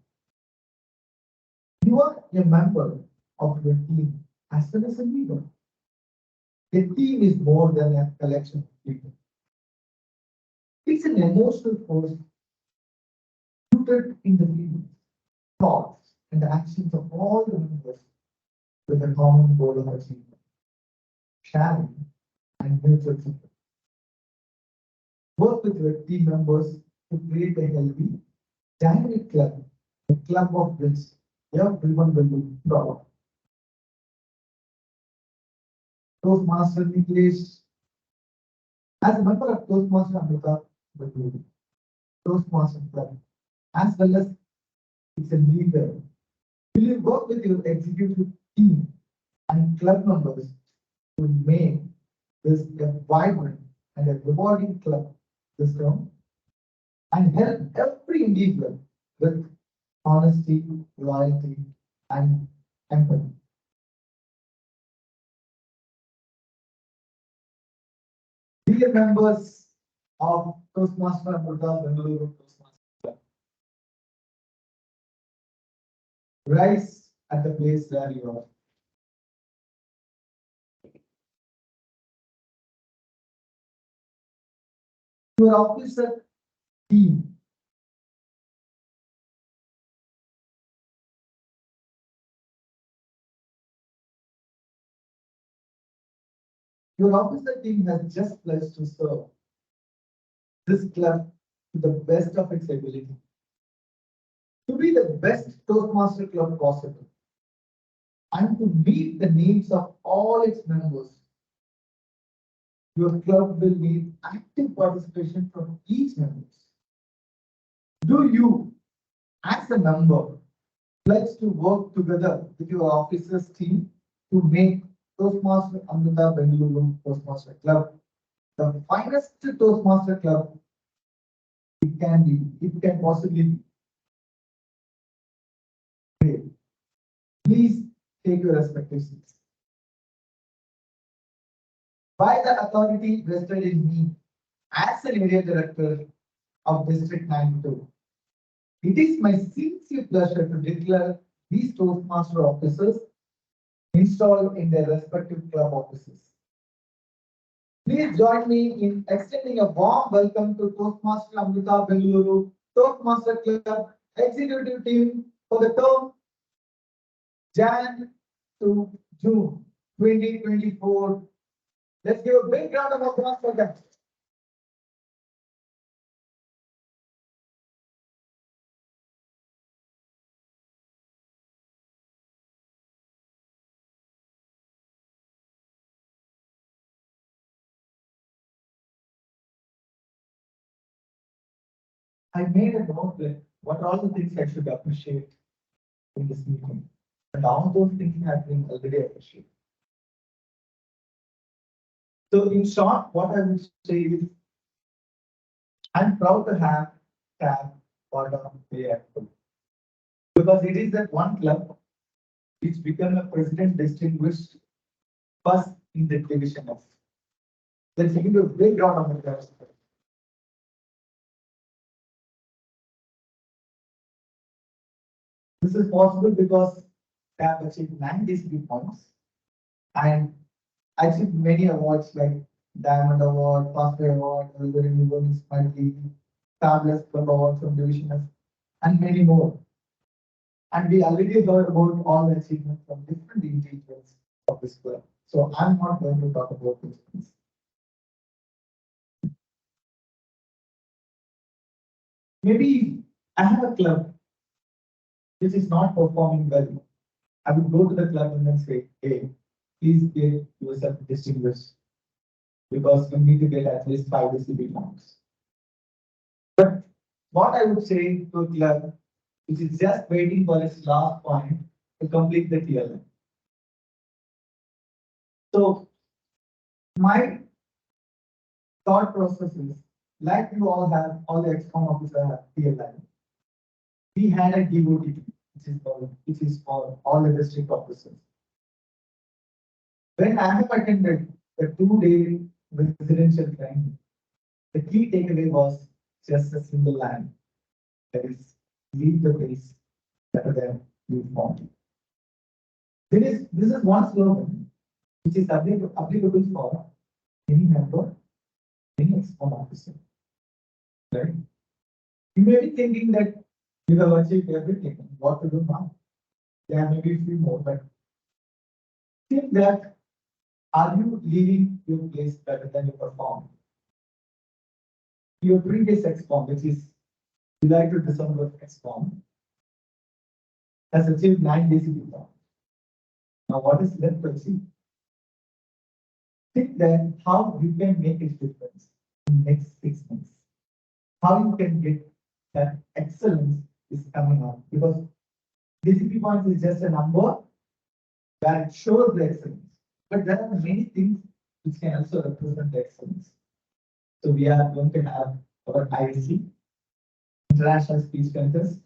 You are a member of your team as well as a leader. A team is more than a collection of people. It's an emotional force rooted in the feelings, thoughts, and actions of all the members with a common goal of achievement, sharing, and mutual support. Work with your team members to create a healthy, dynamic club, a club of which everyone will be proud. Toastmaster Nikhilesh, as a member of Toastmaster Amrita, Toastmaster Club, as well as its a leader, will you work with your executive team and club members to make this a vibrant and a rewarding club this term and help every individual with honesty, loyalty, and empathy? Dear members of Toastmaster Amrita Bengaluru Toastmaster Club, rise at the place where you are. Your officer team your officer team has just pledged to serve this club to the best of its ability, to be the best Toastmaster club possible, and to meet the needs of all its members. Your club will need active participation from each member. Do you, as a member, pledge to work together with your officers team to make Toastmaster Amrita Bengaluru Toastmaster Club the finest Toastmaster club it can possibly be? Great. Please take your respective seats. By the authority vested in me as an area director of District 92, it is my sincere pleasure to declare these Toastmaster officers installed in their respective club offices. Please join me in extending a warm welcome to Toastmaster Amrita Bengaluru Toastmaster Club Executive Team for the term Jan to June 2024. Let's give a big round of applause for them. I made a note that what are all the things I should appreciate in this meeting. And all those things have been already appreciated. So in short, what I would say is, I'm proud to have Tab part of the Apple because it is that one club which became a president distinguished first in the division of. Let's give you a big round of applause. This is possible because Tab achieved 9 DCP points and achieved many awards like Diamond Award, Pathway Award, Algorithm Municipality, Fabulous Club Award from Division F, and many more. And we already heard about all the achievements from different individuals of this club. So I'm not going to talk about those things. Maybe I have a club which is not performing well. I would go to the club and then say, hey, please get yourself distinguished because you need to get at least 5 DCB points. But what I would say to a club which is just waiting for its last point to complete the tier line. So my thought process is, like you all have, all the ExCom officers have PLI. We had a DOT, which is for all the district officers. When I have attended the 2-day residential training, the key takeaway was just a single line. That is, leave the place better than you found. This is one slogan which is applicable for any member, any ExCom officer. Right? You may be thinking that you have achieved everything. What to do now? There may be a few more, but think that, are you leaving your place better than you performed? Your previous ExCom, which is July to December ExCom, has achieved 9 decibel. Now, what is left to achieve? Think then how you can make a difference in the next 6 months. How you can get that excellence is coming out, because decibel points is just a number that shows the excellence. But there are many things which can also represent the excellence. So we are going to have our ISC, International Speech Contest,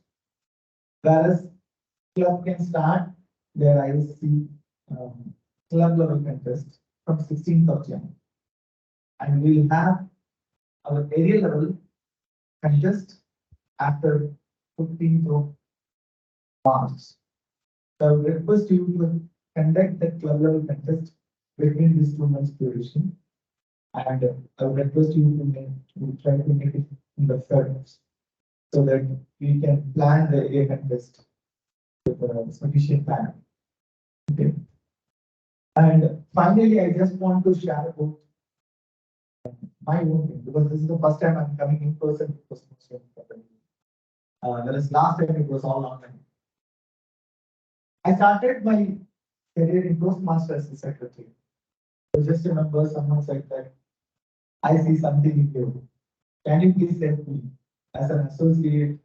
whereas club can start their ISC club level contest from 16th of January. And we will have our area level contest after 15th of March. So I would request you to conduct the club level contest between these 2 months duration. And I would request you to try to make it in the third, so that we can plan the area contest with a sufficient time. Okay. And finally, I just want to share about my own thing, because this is the first time I'm coming in person to Toastmasters. Whereas last time it was all online. I started my career in Toastmasters as a secretary. So just remember, someone said that I see something in you. Can you please help me as an associate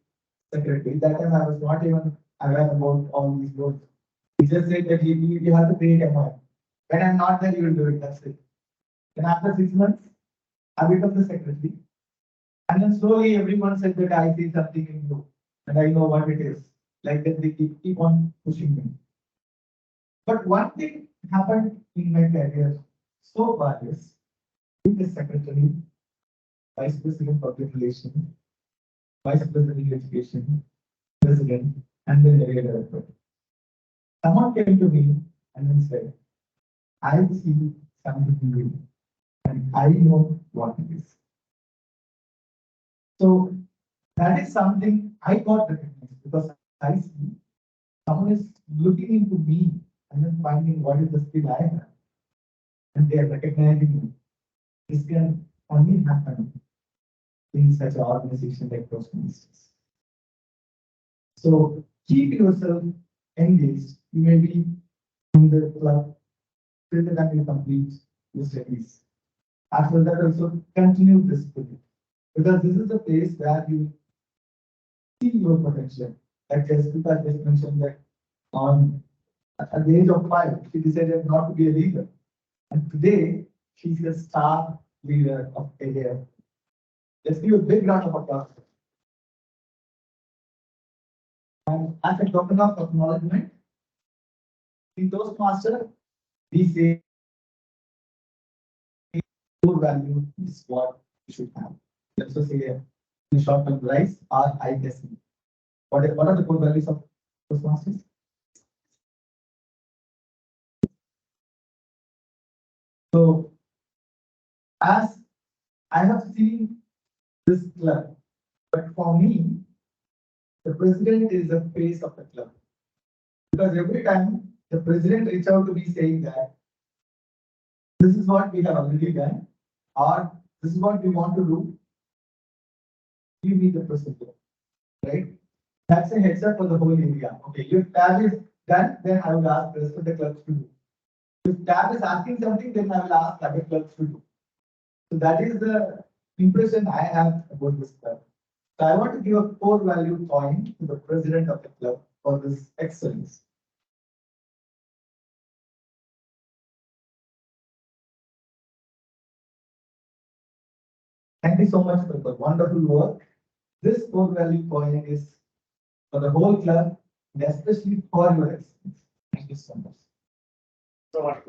secretary? That time I was not even aware about all these roles. He just said that you have to create a MOI. When I'm not there, you will do it. That's it. Then after 6 months, I become the secretary. And then slowly everyone said that I see something in you and I know what it is. Like that they keep on pushing me. But one thing happened in my career so far is being a secretary, vice president public relations, vice president education, president, and then area director. Someone came to me and then said, I see something in you and I know what it is. So that is something I got recognized, because I see someone is looking into me and then finding what is the skill I have. And they are recognizing me. This can only happen in such an organization like Toastmasters. So keep yourself engaged. You may be in the club till the time you complete your studies. After that, also continue this project, because this is the place where you see your potential. Like Jasvitha just mentioned that at the age of 5, she decided not to be a leader. And today, she's a star leader of area. Let's give a big round of applause. And as a token of acknowledgement, in Toastmasters, we say core value is what you should have. Let's just say in short term, rise or ISC. What are the core values of Toastmasters? So, as I have seen this club, but for me, the president is the face of the club. Because every time the president reaches out to me saying that this is what we have already done, or this is what we want to do, give me the procedure, right? That's a heads up for the whole area. Okay, if tab is done, then I will ask the rest of the clubs to do. If tab is asking something, then I will ask other clubs to do. So that is the impression I have about this club. So I want to give a core value point to the president of the club for this excellence. Thank you so much for the wonderful work. This core value coin is for the whole club, and especially for your excellence. Thank you so much. So much.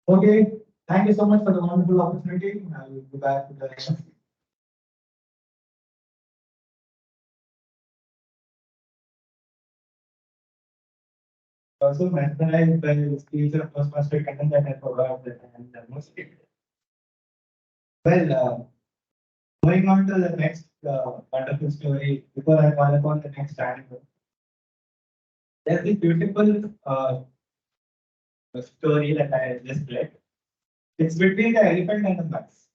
Okay, thank you so much for the wonderful opportunity. I will be back to the next. Also mesmerized by the speech of Toastmaster Kannan that I forgot that I am the most. Well, going on to the next wonderful story, before I call upon the next animal. There's this beautiful story that I just read. It's between the elephant and the mice.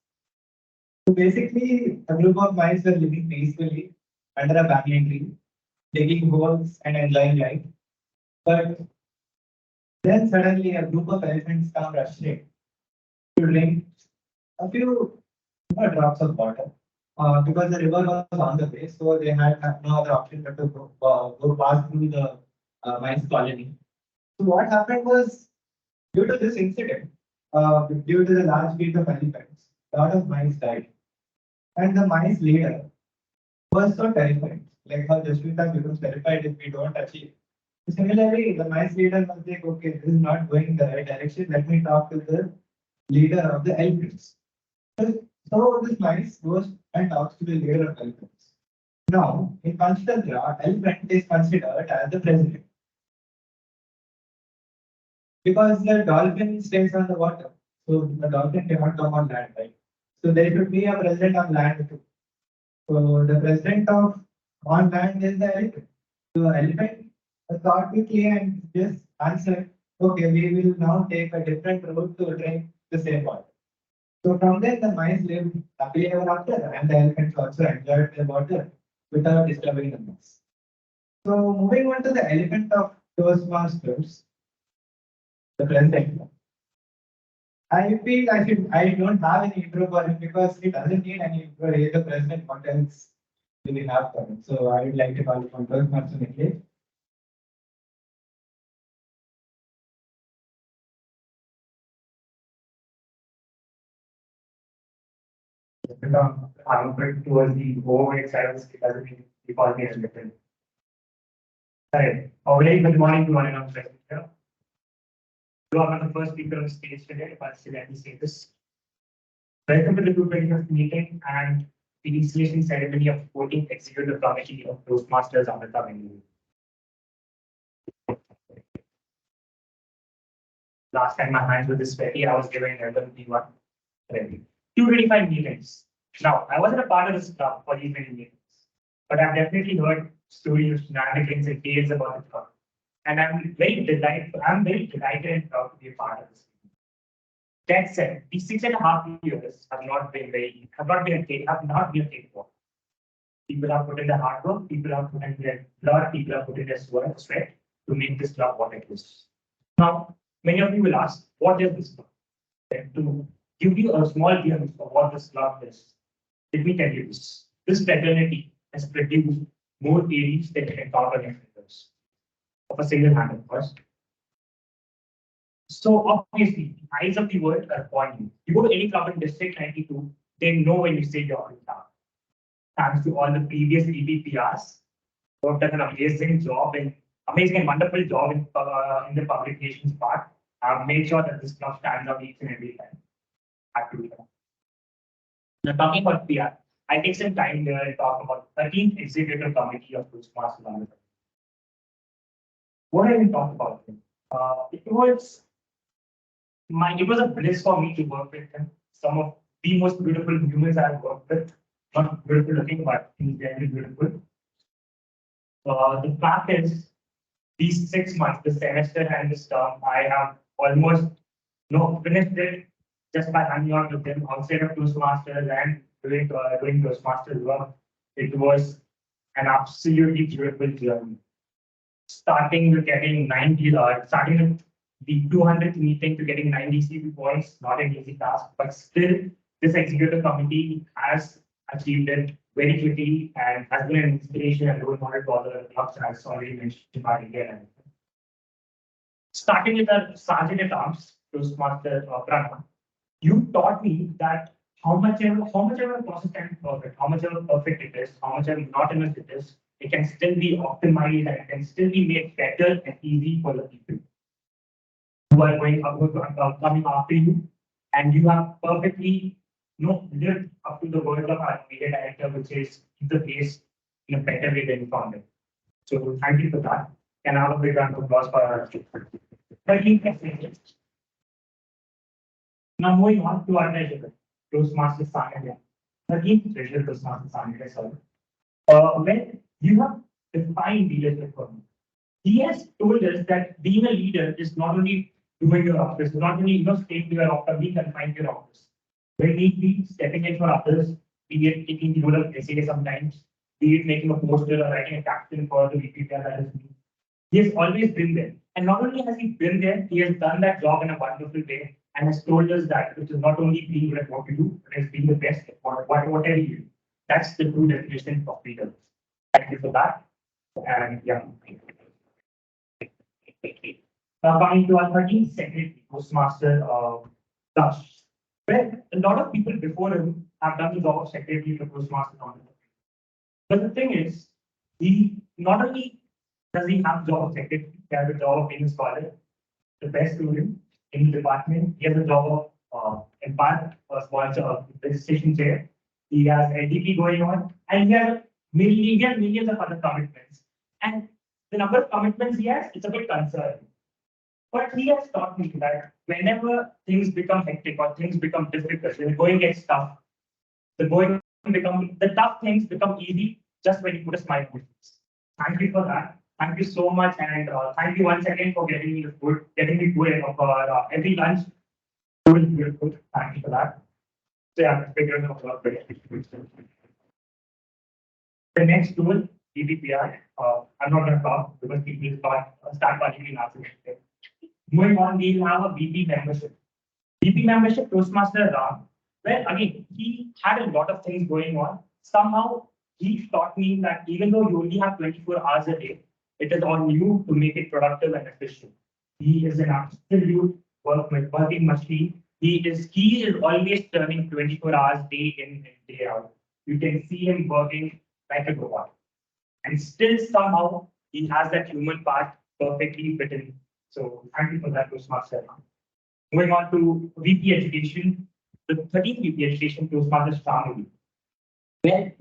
So basically, a group of mice were living peacefully under a banyan tree, digging holes and enjoying life. But then suddenly a group of elephants come rushing to drink a few drops of water. Because the river was on the way, so they had no other option but to go past through the mice colony. So what happened was, due to this incident, due to the large fleet of elephants, a lot of mice died. And the mice leader was so terrified, like how Jasvitha becomes terrified if we don't achieve. Similarly, the mice leader was like, okay, this is not going in the right direction. Let me talk to the leader of the elephants. So this mice goes and talks to the leader of elephants. Now, in Panchtantra, elephant is considered as the president. Because the dolphin stays on the water. So the dolphin cannot come on land, right? So there should be a president on land too. So the president of on land is the elephant. So elephant thought quickly and just answered, okay, we will now take a different route to drink the same water. So from there, the mice lived happily ever after, and the elephants also enjoyed the water without disturbing the mice. So moving on to the elephant of Toastmasters, the president. I feel I don't have any intro for him because he doesn't need any intro. He is the president. What else do we have for him? So I would like to call upon Toastmaster Nikhilesh. I'm going towards the overweight side of the scale, doesn't mean the quality is different. Alright, a very good morning to one and all present here. You are not the first speaker on the stage today, but still let me say this. Welcome to the 225th meeting and the installation ceremony of 14th Executive Committee of Toastmasters Amrita Bengaluru. Last time my hands were this sweaty, I was given LWP1 already. 225 meetings. Now, I wasn't a part of this club for these many meetings, but I've definitely heard stories of shenanigans and tales about the club. And I'm very delighted and proud to be a part of this. That said, these 6.5 years have not been a cakewalk. People have put in the hard work, people have put in their blood, people have put in their sweat to make this club what it is. Now, many of you will ask, what is this club? And to give you a small glimpse of what this club is, let me tell you this. This fraternity has produced more Aries than you can count on your fingers. Of a single hand, of course. So obviously, the eyes of the world are upon you. You go to any club in District 92, they know when you say you're in town. Thanks to all the previous EPPRs who have done an amazing and wonderful job in the public relations part. I've made sure that this club stands out each and every time. Now, talking about PR, I take some time here and talk about 13th Executive Committee of Toastmasters. What I will talk about? It was a bliss for me to work with them. Some of the most beautiful humans I've worked with. Not beautiful looking, but very beautiful. The fact is, these 6 months, the semester and this term, I have almost finished it just by hanging out with them outside of Toastmasters and doing Toastmasters work. It was an absolutely beautiful journey. Starting with getting 90, starting with the 200th meeting to getting 90 CP points, not an easy task, but still this executive committee has achieved it very quickly and has been an inspiration and role model for other clubs, as already mentioned by India. Starting with a sergeant at arms, Toastmaster Kannan, you taught me that how much ever a process can be perfect, how much ever perfect it is, how much ever monotonous it is, it can still be optimized and it can still be made better and easy for the people who are coming after you, and you have perfectly lived up to the words of our media director, which is keep the place in a better way than you found it. So thank you for that. Can I have a big round of applause for our 13 messages. Now moving on to our treasurer, Toastmasters Sanjay. 13th treasurer, Toastmasters Sanjay, sorry. When you have defined leadership for me, he has told us that being a leader is not only doing your office, not only staying to your office, being confined to your office. When need be stepping in for others, be it taking the role of SA sometimes, be it making a poster or writing a caption for the VPPR that is me. He has always been there. And not only has he been there, he has done that job in a wonderful way and has told us that it is not only being good at what you do, but it's being the best at whatever you do. That's the true definition of leader. Thank you for that. And yeah. Now coming to our 13th secretary, Toastmaster Daksh. Well, a lot of people before him have done the job of secretary to Toastmaster. But the thing is, he not only does he have the job of secretary, he has the job of being a scholar, the best student in the department. He has the job of Empire, sponsor, registration chair. He has LDP going on, and he has millions of other commitments. And the number of commitments he has, it's a bit concerning. But he has taught me that whenever things become hectic or things become difficult, when the going gets tough, the tough things become easy just when you put a smile on your face. Thank you for that. Thank you so much, and thank you once again for getting me food for every lunch. Food is beautiful. Thank you for that. So yeah, figuring out what the next tool, DBPR. I'm not going to talk because people start watching me last week. Moving on, we'll have a VP membership. VP membership, Toastmaster Ram. Well, again, he had a lot of things going on. Somehow, he taught me that even though you only have 24 hours a day, it is on you to make it productive and efficient. He is an absolute working machine. He is always turning 24 hours day in and day out. You can see him working like a robot. And still somehow, he has that human part perfectly fitted. So thank you for that, Toastmaster. Moving on to VP Education, the 13th VP Education, Toastmasters family. Well,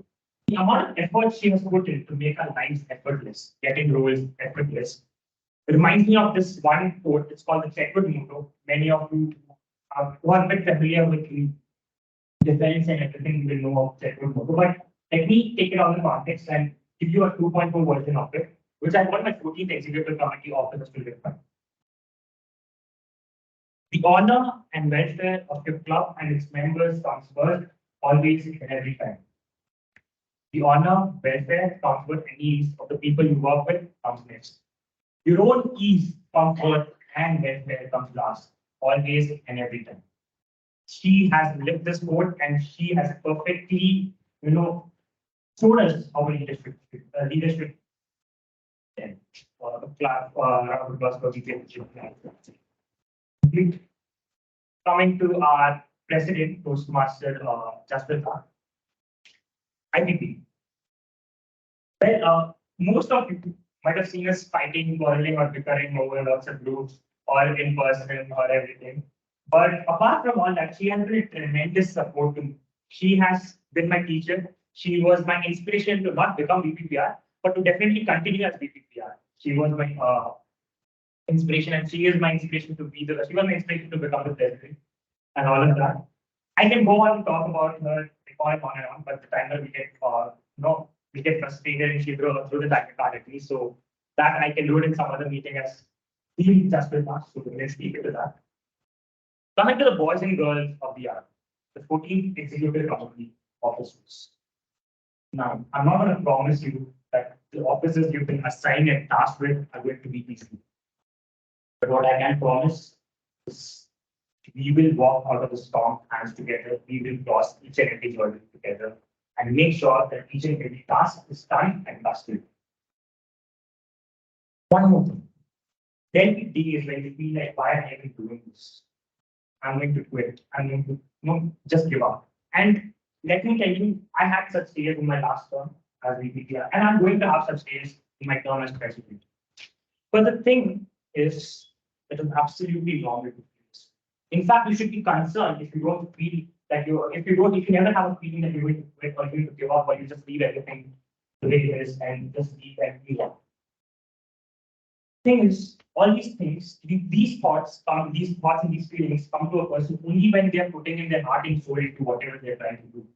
the amount of effort she has put in to make our lives effortless, getting roles effortless, it reminds me of this one quote. It's called the Checkwood motto. Many of you who are a bit familiar with the defense and everything will know of Checkwood motto. But let me take it out of the context and give you a 2.4 version of it, which I want my 14th Executive Committee officers to live by. The honor and welfare of your club and its members comes first, always and every time. The honor, welfare, comfort, and ease of the people you work with comes next. Your own ease, comfort, and welfare comes last, always and every time. She has lived this code and she has perfectly, showed us our leadership. Coming to our president, Toastmaster Jasvitha, IPP. Well, most of you might have seen us fighting, quarreling, or bickering over lots of groups or in person or everything. But apart from all that, she has been a tremendous support to me. She has been my teacher. She was my inspiration to not become VPPR, but to definitely continue as VPPR. She was my inspiration, and she is my inspiration to be she was my inspiration to become the president and all of that. I can go on and talk about her, on and on, but the time that we get frustrated and she throw the time card at me. So that I can do it in some other meeting as just with us. So let's keep it to that. Coming to the boys and girls of the year, the 14th Executive Committee officers. Now, I'm not going to promise you that the officers you've been assigned and tasked with are going to be easy. But what I can promise is we will walk out of the storm hands together. We will cross each and every hurdle together. and make sure that each and every task is done and dusted. One more thing. There will be days when you feel like, why am I even doing this? I'm going to quit. I'm going to just give up. And let me tell you, I had such days in my last term as VP, and I'm going to have such days in my term as president. But the thing is, it is absolutely normal to feel this. In fact, you should be concerned if you don't feel that if you never have a feeling that you're going to quit or you're going to give up or you just leave everything the way it is and just leave and give up. Thing is, all these things, these thoughts and these feelings come to a person only when they are putting in their heart and soul into whatever they're trying to do.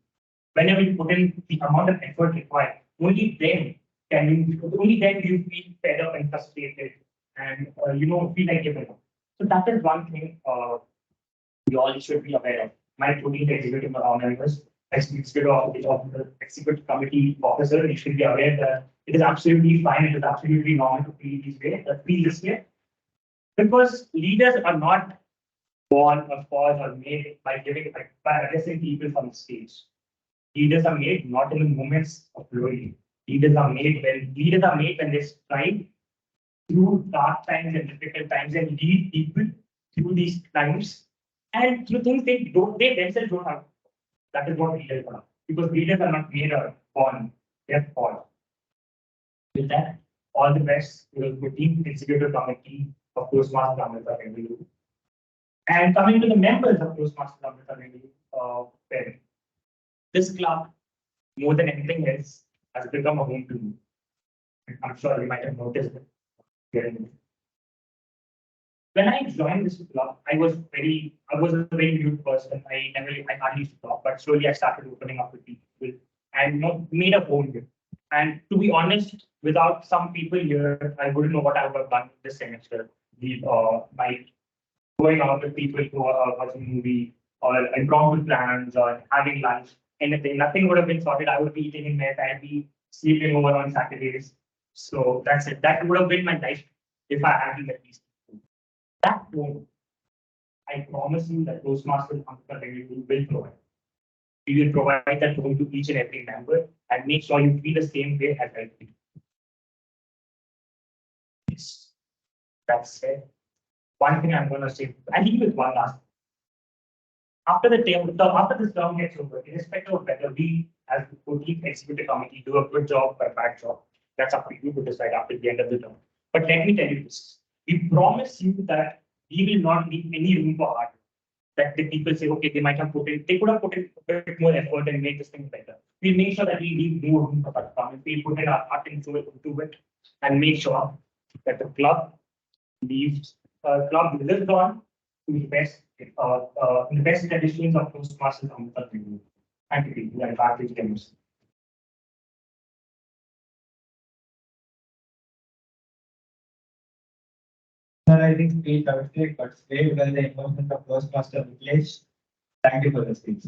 Whenever you put in the amount of effort required, only then do you feel fed up and frustrated and feel like giving up. So that is one thing we all should be aware of. My 14th executive members, executive committee officer, you should be aware that it is absolutely fine, it is absolutely normal to feel this way. Because leaders are not born or caused or made by addressing people from the stage. Leaders are made not in the moments of glory. Leaders are made when they strive through dark times and difficult times and lead people through these times and through things they themselves don't have. That is what leaders are. Because leaders are not made or born, they are born. With that, all the best to the 14th Executive Committee of Toastmasters Amrita, Bengaluru. And coming to the members of Toastmasters Amrita, Bengaluru, this club, more than anything else, has become a home to me. I'm sure you might have noticed it. When I joined this club, I was a very mute person. I hardly used to talk, but slowly I started opening up with people and made a home here. And to be honest, without some people here, I wouldn't know what I would have done this semester. By going out with people who are watching a movie or impromptu plans or having lunch, anything, nothing would have been sorted. I would be eating in bed, I'd be sleeping over on Saturdays. So that's it. That would have been my life if I hadn't met these people. That home, I promise you that Toastmasters will provide. We will provide that home to each and every member and make sure you feel the same way as I feel. Yes. That's it. One thing I'm going to say, I'll leave with one last thing. After this term gets over, irrespective of whether we as the 14th Executive Committee do a good job or a bad job, that's up to you to decide after the end of the term. But let me tell you this. We promise you that we will not leave any room for art. That the people say, okay, they could have put in a bit more effort and made this thing better. We'll make sure that we leave more room for that. We'll put in our heart into it and make sure that the club lives on to the best traditions of Toastmasters Amrita. Thank you. And back to you. I think speech perfect, but stay well the emotions of Toastmaster Nikhilesh. Thank you for the speech.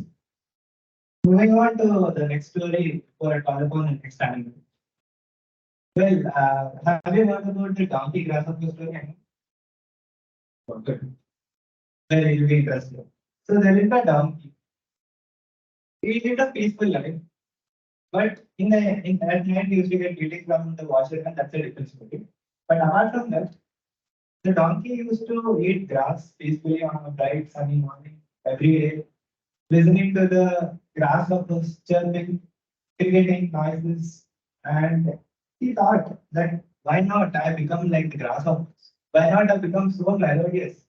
Moving on to the next story for a call upon the next animal. Well, have you heard about the donkey grasshopper story? Oh, good. Well, it will be interesting. So there is a donkey. He lived a peaceful life, but at night he used to get beating from the washer, and that's a different story. But apart from that, the donkey used to eat grass peacefully on a bright sunny morning every day, listening to the grasshoppers chirping, cricketing noises, and he thought that why not I become like the grasshoppers? Why not I become so melodious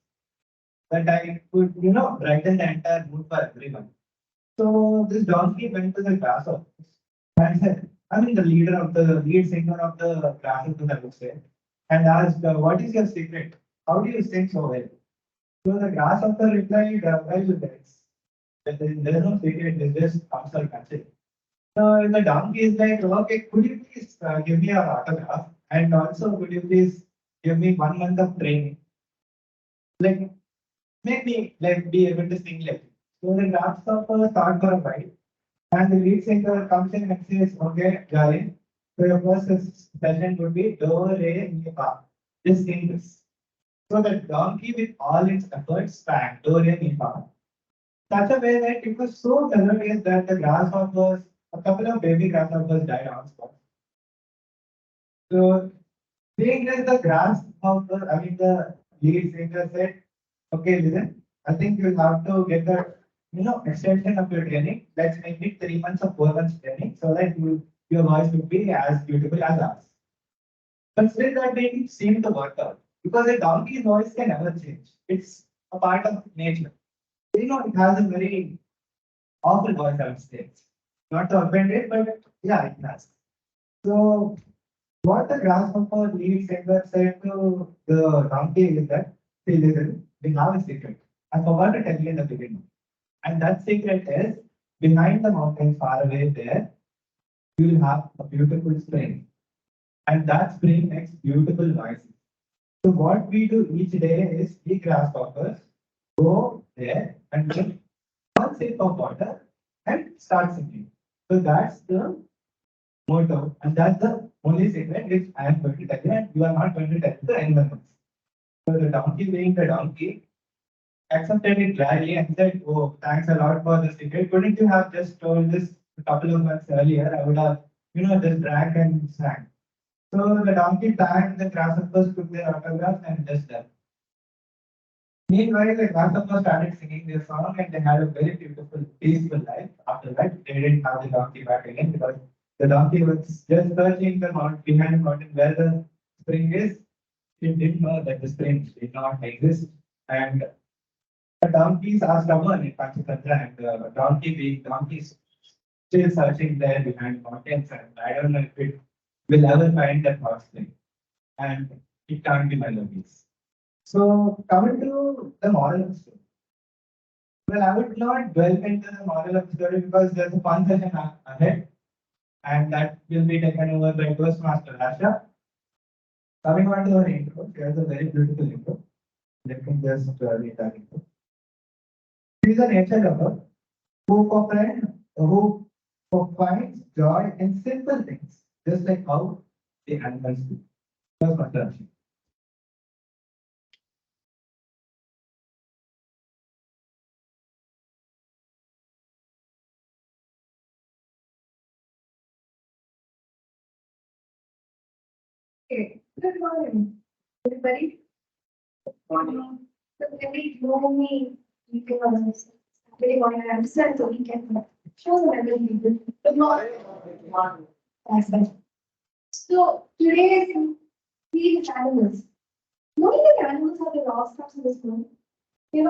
that I could, brighten the entire mood for everyone? So this donkey went to the grasshoppers and said, the lead singer of the grasshoppers, I would say, and asked, what is your secret? How do you sing so well? So the grasshopper replied, there's no secret, there's just consult message. So the donkey is like, okay, could you please give me your autograph? And also, could you please give me 1 month of training? Like, make me be able to sing like you. So the grasshopper thought for a while. And the lead singer comes in and says, okay, Jai, so your first session would be do, re, mi, fa. Just sing this. So the donkey with all its efforts sang do, re, mi, fa. Such a way that it was so melodious that the grasshoppers a couple of baby grasshoppers died on spot. So seeing this, the grasshopper, I mean the lead singer said, okay, listen, I think you'll have to get the extension of your training. Let's make it 3 months or 4 months training so that your voice will be as beautiful as ours. But still that didn't seem to work out because a donkey's voice can never change. It's a part of nature. It has a very awful voice, I would say. Not to offend it, but yeah, it has. So what the grasshopper lead singer said to the donkey is that, see, listen, we have a secret. I forgot to tell you in the beginning. And that secret is behind the mountain far away there, you will have a beautiful spring. And that spring makes beautiful noises. So what we do each day is we grasshoppers go there and take one sip of water and start singing. So that's the motto, and that's the only secret which I am going to tell you, and you are not going to tell to anyone else. So the donkey, being the donkey, accepted it gladly and said, "Oh, thanks a lot for the secret. Couldn't you have just told this a couple of months earlier? I would have, just drank and sang." So the donkey thanked the grasshoppers, took their autographs, and just left. Meanwhile, the grasshoppers started singing their song and they had a very beautiful, peaceful life. After that, they didn't have the donkey back again because the donkey was just searching the mountain behind the mountain where the spring is. It didn't know that the spring did not exist. And the donkeys are stubborn in Panchatantra, and the donkey being donkeys still searching there behind mountains. And I don't know if it will ever find that hot spring. And it can't be melodies. So coming to the moral of the story. Well, I would not delve into the moral of the story because there's a fun session ahead, and that will be taken over by Toastmaster Harsha. Coming on to our intro, here's a very beautiful intro. Let me just read that intro. He is a nature lover who finds joy in simple things, just like how the animals do. Toastmaster Harsha. Okay, good morning, everybody. Morning. So very gloomy evening on this. Very morning. I understand the weekend. Shows the memory people. Good morning. Thanks, guys. So today's theme is animals. Knowing that animals are the lost steps in this world, they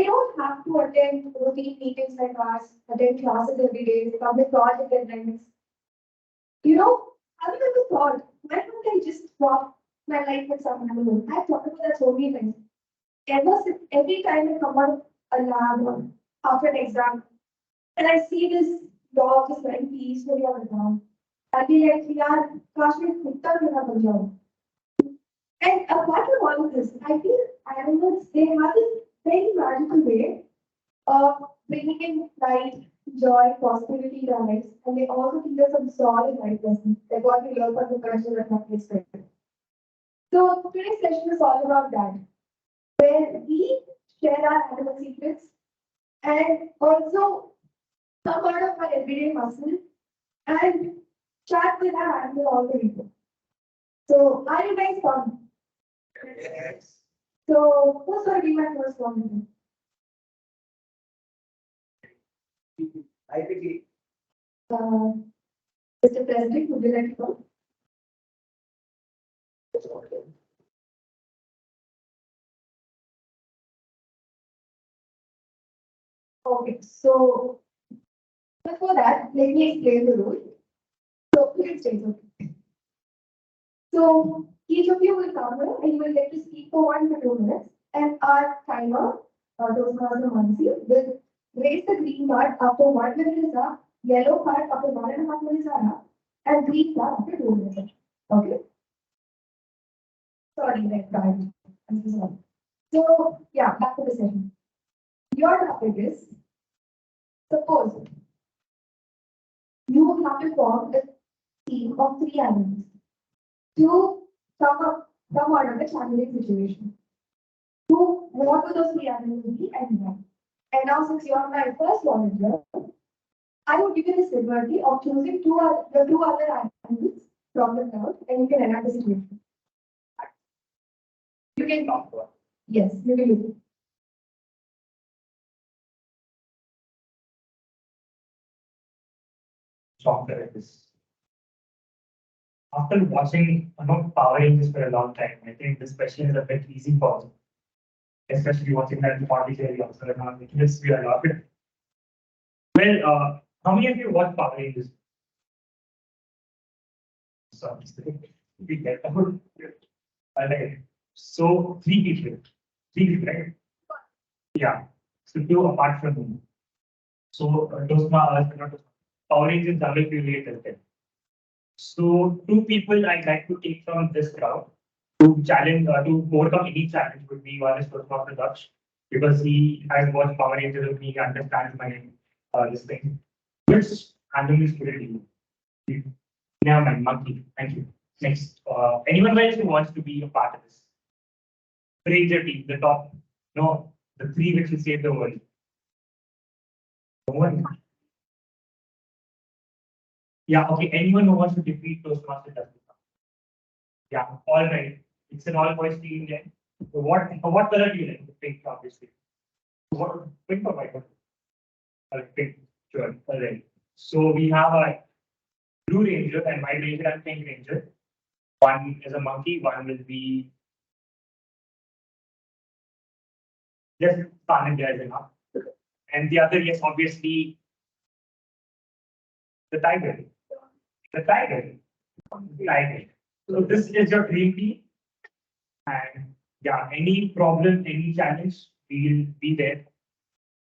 don't have to attend routine meetings like ours, attend classes every day, public project deadlines. Have you ever thought, why don't I just swap my life with some animal? I've talked about that so many times. Every time I come out a lab or after an exam, and I see this dog just lying peacefully on the ground, I'll be like, yeah, gosh, my job. And apart from all of this, I feel animals, they have this very magical way of bringing in light, joy, prosperity to our lives, and they also teach us some solid life lessons, like what we learn from the culture and not expected. So today's session is all about that, where we share our animal secrets and also come out of our everyday muscle and chat with our animal all the way. So are you guys fun? Yes. So who's going to be my first one? I think Mr. President, would you like to go? Okay, so before that, let me explain the rule. So please take it. So each of you will come here and you will get to speak for 1 to 2 minutes, and our timer, Toastmaster Mansi, will raise the green card after 1 minute is up, yellow card after 1.5 minutes are up, and green card after 2 minutes. Okay? Sorry, red card. I'm so sorry. So yeah, back to the session. Your topic is, suppose you have to form a team of 3 animals to come out of a challenging situation. What would those 3 animals be and why? And now, since you are my first volunteer, I would give you this liberty of choosing the two other animals from the crowd, and you can enact the situation. You can talk to us. Yes, you can do it. Software is. After watching Power Rangers for a long time, I think this question is a bit easy for me. Especially watching that party series also. Let's be a lot. Well, how many of you watch Power Rangers? Sorry, we get out. Alright. So three people, right? Yeah. So two apart from me. So Toastmasters, Power Rangers double related. So two people I'd like to take from this crowd to challenge to overcome any challenge would be one is Toastmaster Daksh, because he has watched Power Rangers with me, he understands my this thing. Which animal is pretty Never mind, monkey. Thank you. Next. Anyone else who wants to be a part of this? Ranger team, the top, no, the three which will save the world. No one. Yeah, okay. Anyone who wants to defeat Toastmasters Jasvitha? Yeah, all right. It's an all boys team then. So what color do you like? Pink, obviously. What pink or white? Pink, sure. All right. So we have a blue ranger and white ranger and pink ranger. One is a monkey, one will be just Kannan there is enough. And the other, yes, obviously the tiger. The tiger. Tiger. So this is your dream team. And yeah, any problem, any challenge, we'll be there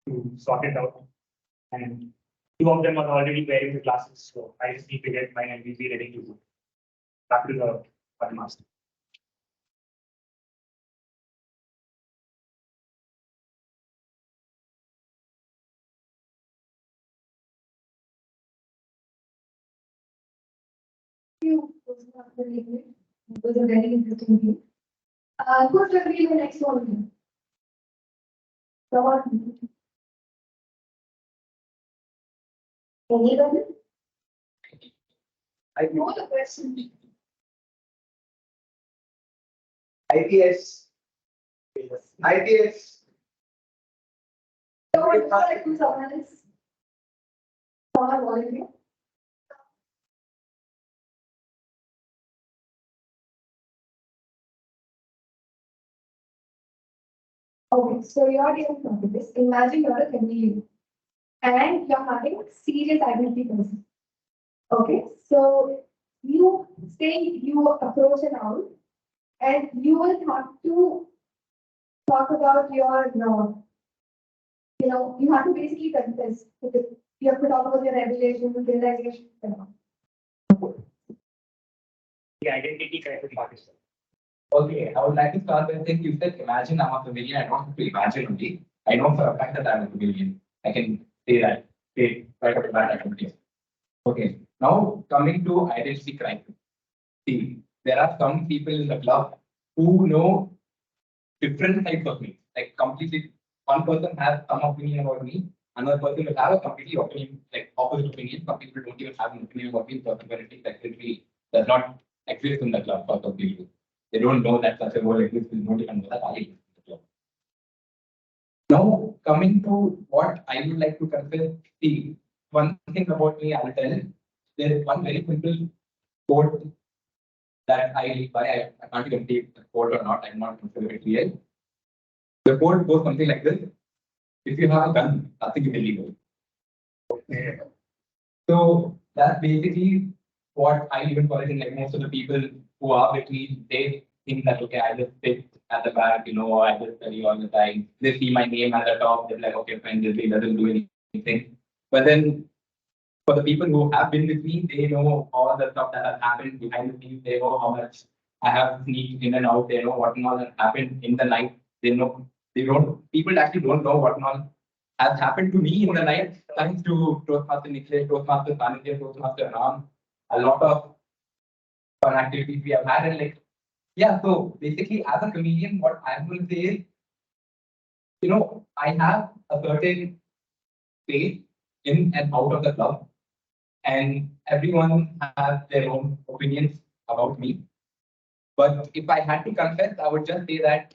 to sort it out. And two of them are already wearing the glasses, so I just need to get mine and we'll be ready to go back to the fun master. It was a very interesting game. Who's going to be the next one? Come on. Anybody? I know the question. IPS. IPS. Someone would like to someone else? Someone volunteer? Okay, so you're doing something this. Imagine you're a chameleon and you're having serious identity crisis. Okay, so you approach an owl and you will have to talk about your, you have to basically confess. Okay, you have to talk about your revelation, realization, and all. The identity crisis participant. Okay, I would like to start by saying you said imagine I'm a chameleon. I don't have to imagine only. I know for a fact that I'm a chameleon. I can say that. Say right off the bat I can say. Okay, now coming to identity crisis. See, there are some people in the club who know different types of me. Like completely, one person has some opinion about me, another person will have a completely opinion, like opposite opinion. Some people don't even have an opinion about me. Personality technically does not exist in the club for some people. They don't know that such a role exists. They don't even know that I exist in the club. Now, coming to what I would like to confess, see, one thing about me, I'll tell. There is one very simple quote that I live by. I can't even take the quote or not. I'm not considering it real. The quote goes something like this: if you have a gun, nothing is illegal. Okay. So that's basically what I even call it. In like most of the people who are with me, they think that okay, I just sit at the back, I just study all the time. They see my name at the top, they're like, okay, fine, this guy doesn't do anything. But then for the people who have been with me, they know all the stuff that has happened behind the scenes. They know how much I have sneaked in and out. They know what and all has happened in the night. People actually don't know what and all has happened to me in the night, thanks to Toastmaster Nikhilesh, Toastmaster Aditya, Toastmaster Aryan. A lot of fun activities we have had. And like, yeah, so basically as a comedian, what I'm going to say is, I have a certain faith in and out of the club, and everyone has their own opinions about me. But if I had to confess, I would just say that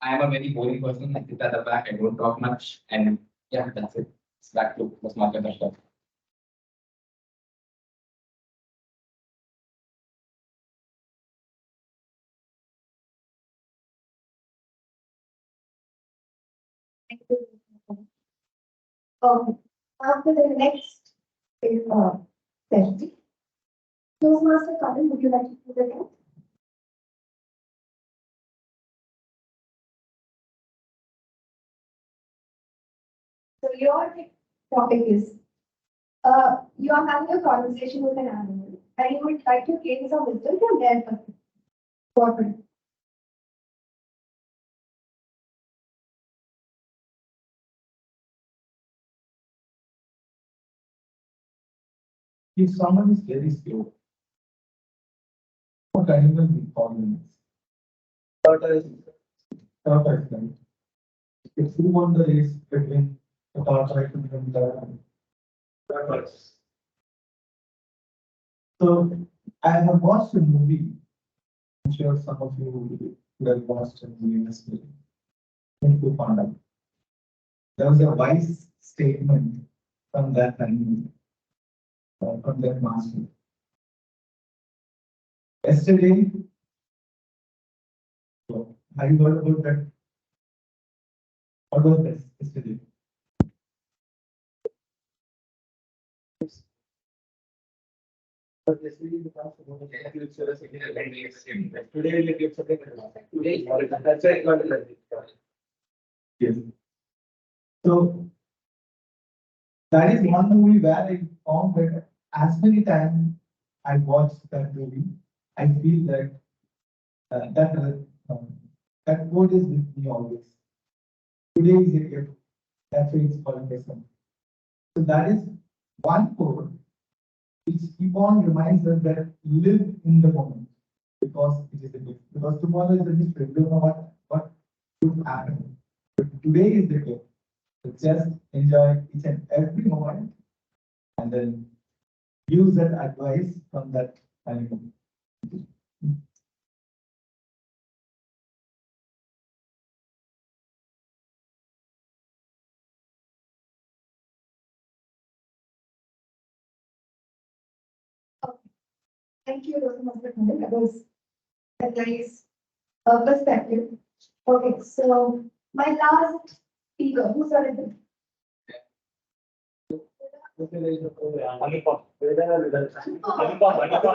I am a very boring person. I sit at the back, I don't talk much, and yeah, that's it. It's back to the market stuff. After the next session, Toastmaster Kannan, would you like to present? So your topic is, you are having a conversation with an animal and you would like to gain some wisdom from their perspective. What would If someone is very slow, what animal we call them? Tortoise. Tortoise, right? It's who won the race between the tortoise and the tortoise. So I have watched a movie. I'm sure some of you would have watched a movie as well. Into Panda. There was a wise statement from that animal, from that master. Yesterday, so have you heard about that? What was this yesterday? But yesterday we talked about the future as a today we give something. Today, that's why I got it. Yes. So that is one movie where I found that as many times I watched that movie, I feel that that quote is with me always. Today is a gift. That's why it's called lesson. So that is one quote which keep on reminds us that live in the moment because it is a gift. Because tomorrow is a mystery. We don't know what could happen. But today is the gift. So just enjoy each and every moment and then use that advice from that animal. Thank you, Toastmaster Kannan. That was a nice perspective. Okay, so my last speaker, who started this? Anupam. Anupam.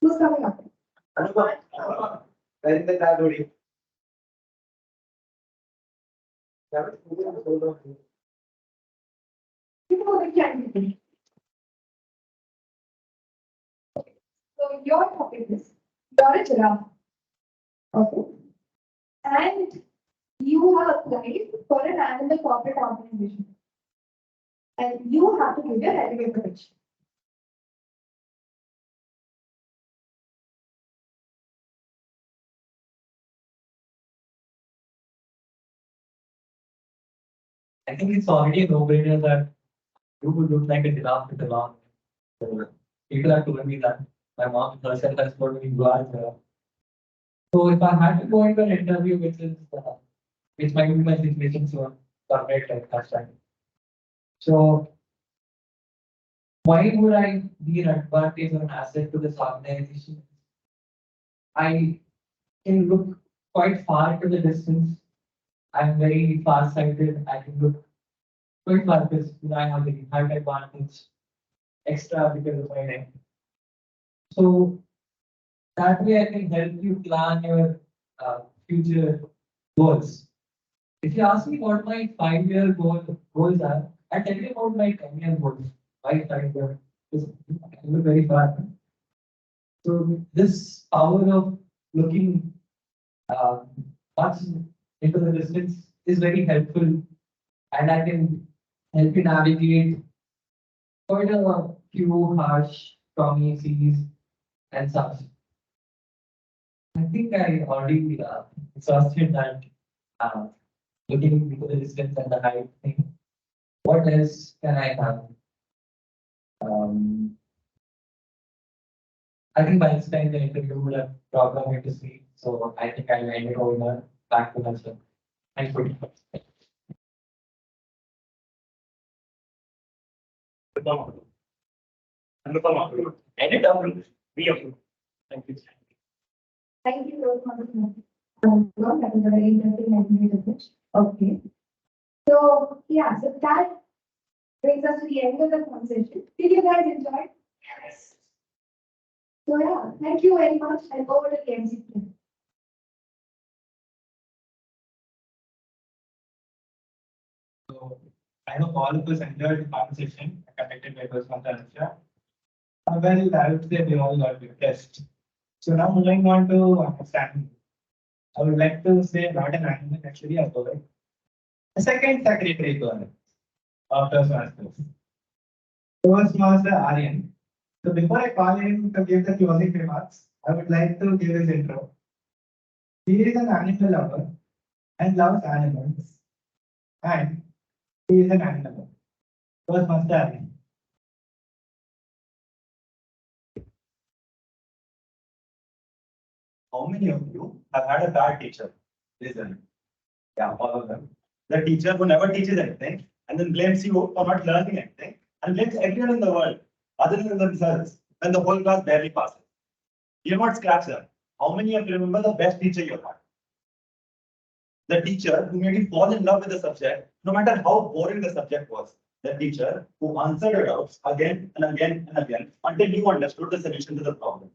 Who's coming up? People who can be. So your topic is, you're a giraffe. Okay. And you have applied for an animal corporate organization. And you have to give your elevator pitch. I think it's already a no-brainer that you would look like a giraffe with a long. People have told me that. My mom herself has told me you are a giraffe. So if I had to go into an interview, which might be my situation, so corporate like last time. So why would I be an advantage or an asset to this organization? I can look quite far into the distance. I'm very far-sighted. I can look quite far because I have the height advantage extra because of my neck. So that way I can help you plan your future goals. If you ask me what my 5-year goals are, I tell you about my 10-year goals. Why 5-year? Because I look very far. So this power of looking much into the distance is very helpful, and I can help you navigate quite a few harsh, stormy seas and such. I think I already exhausted that looking into the distance and the height thing. What else can I have? I think by this time the interview would have probably me to sleep. So I think I'll end it over back to myself. Thank you. Anupam approved. Edit approved. We approved. Thank you. Thank you very much. That was a very interesting explanation. Okay. So, yeah, so that brings us to the end of the conversation. Did you guys enjoy? Yes. So, yeah, thank you very much. And over to the MC. So I hope all of us enjoyed the conversation conducted by Toastmasters Harsha. Well, I would say we all got impressed. So now moving on to understanding. I would like to say not an animal, actually a bird. The second secretary bird of Toastmasters. Toastmaster Aryan. So before I call him to give the closing remarks, I would like to give his intro. He is an animal lover and loves animals. And he is an animal. Toastmaster Aryan. How many of you have had a bad teacher? Listen. Yeah, all of them. The teacher who never teaches anything and then blames you for not learning anything and blames everyone in the world other than themselves when the whole class barely passes. You're not scratch that. How many of you remember the best teacher you had? The teacher who made you fall in love with the subject, no matter how boring the subject was. The teacher who answered your doubts again and again and again until you understood the solution to the problem.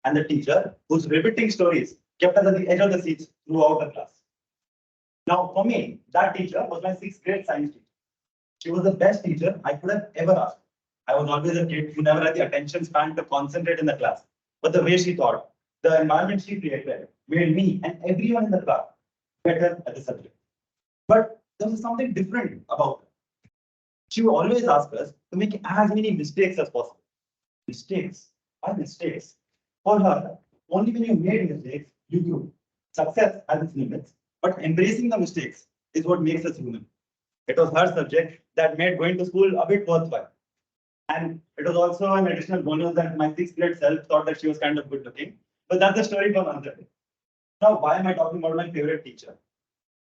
And the teacher whose riveting stories kept us at the edge of the seats throughout the class. Now, for me, that teacher was my sixth grade science teacher. She was the best teacher I could have ever asked. I was always a kid who never had the attention span to concentrate in the class. But the way she taught, the environment she created, made me and everyone in the class better at the subject. But there was something different about her. She would always ask us to make as many mistakes as possible. Mistakes? Why mistakes? For her, only when you made mistakes, you grew. Success has its limits, but embracing the mistakes is what makes us human. It was her subject that made going to school a bit worthwhile. And it was also an additional bonus that my sixth grade self thought that she was kind of good looking. But that's the story for another day. Now, why am I talking about my favorite teacher?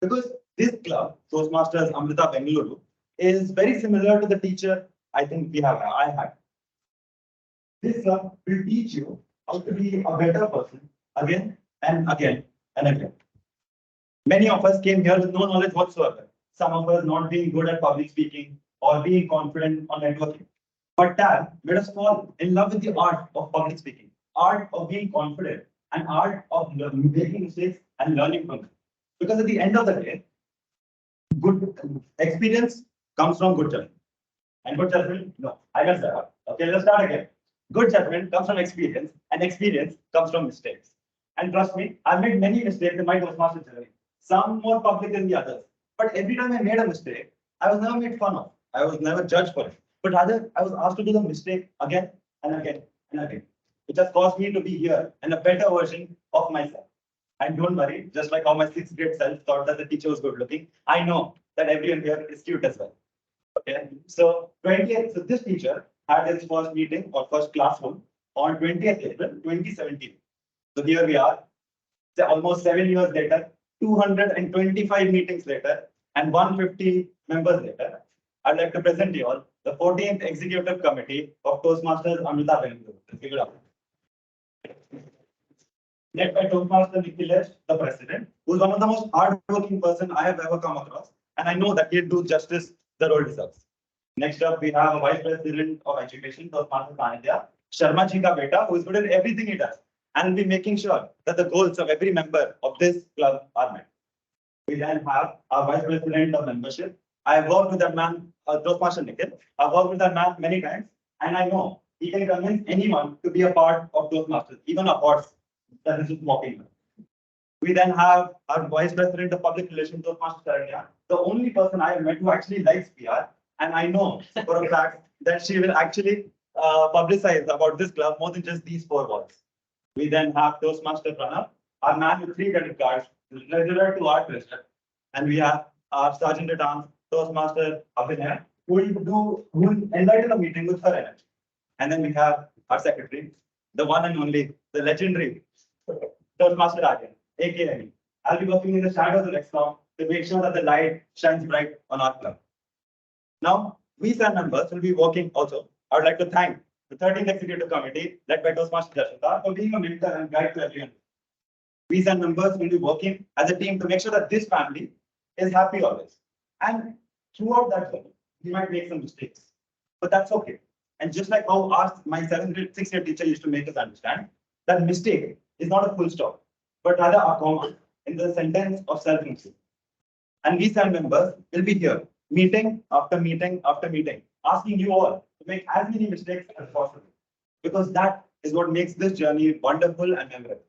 Because this club, Toastmasters Amrita Bengaluru, is very similar to the teacher I had. This club will teach you how to be a better person again and again and again. Many of us came here with no knowledge whatsoever. Some of us not being good at public speaking or being confident on networking. But that made us fall in love with the art of public speaking, art of being confident, and art of making mistakes and learning from them. Because at the end of the day, good experience comes from good judgment. And good judgment, no, I messed that up. Okay, let's start again. Good judgment comes from experience, and experience comes from mistakes. And trust me, I've made many mistakes in my Toastmaster journey, some more public than the others. But every time I made a mistake, I was never made fun of. I was never judged for it. But rather, I was asked to do the mistake again and again and again, which has caused me to be here and a better version of myself. And don't worry, just like how my sixth grade self thought that the teacher was good looking, I know that everyone here is cute as well. Okay, so this teacher had his first meeting or first classroom on 20th April 2017. So here we are, almost 7 years later, 225 meetings later, and 150 members later. I'd like to present you all the 14th Executive Committee of Toastmasters Amrita Bengaluru. Let's give it up. Led by Toastmaster Nikhilesh, the president, who's one of the most hardworking person I have ever come across, and I know that he'll do justice the role deserves. Next up, we have a Vice President of Education, Toastmaster Aditya, Sharma Ji ka beta, who is good at everything he does, and will be making sure that the goals of every member of this club are met. We then have our Vice President of Membership. I've worked with that man, Toastmaster Nikhil. I've worked with that man many times, and I know he can convince anyone to be a part of Toastmasters, even a horse that is just walking. We then have our Vice President of Public Relations, Toastmaster Aryan, the only person I have met who actually likes PR, and I know for a fact that she will actually publicize about this club more than just these 4 walls. We then have Toastmaster Pranav, our man with 3 credit cards, regular to our president, and we have our sergeant at arms, Toastmaster Abhinay, who will enlighten the meeting with her energy. And then we have our secretary, the one and only, the legendary Toastmaster Aryan, aka me. I'll be working in the shadows of next long to make sure that the light shines bright on our club. Now, we SAN members will be working also. I would like to thank the 13th Executive Committee, led by Toastmaster Jasvitha, for being a mentor and guide to everyone. We SAN members will be working as a team to make sure that this family is happy always. And throughout that journey, we might make some mistakes, but that's okay. And just like how my 7th grade, 6th year teacher used to make us understand, that mistake is not a full stop, but rather a comma in the sentence of self-improvement. And we SAN members will be here, meeting after meeting after meeting, asking you all to make as many mistakes as possible. Because that is what makes this journey wonderful and memorable.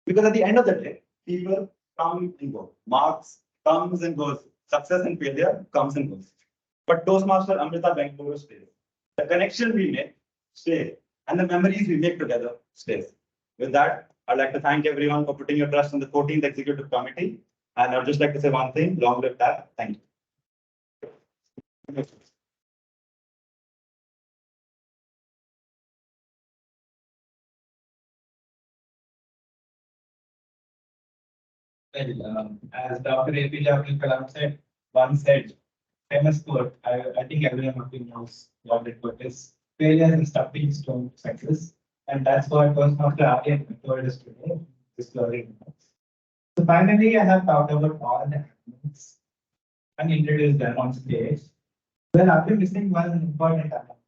Because at the end of the day, people come and go. Marks comes and goes. Success and failure comes and goes. But Toastmaster Amrita Bengaluru stays. The connection we make stays. And the memories we make together stays. With that, I'd like to thank everyone for putting your trust in the 14th Executive Committee. And I'd just like to say one thing, long live that. Thank you. Well, as Dr. APJ Abdul Kalam said, once said, famous quote, I think everyone of you knows what the quote is. Failure is a stepping stone to success. And that's what Toastmaster Aryan told us today, disclosing. So finally, I have talked about all the elements and introduced them on stage. Well, I've been missing one important element.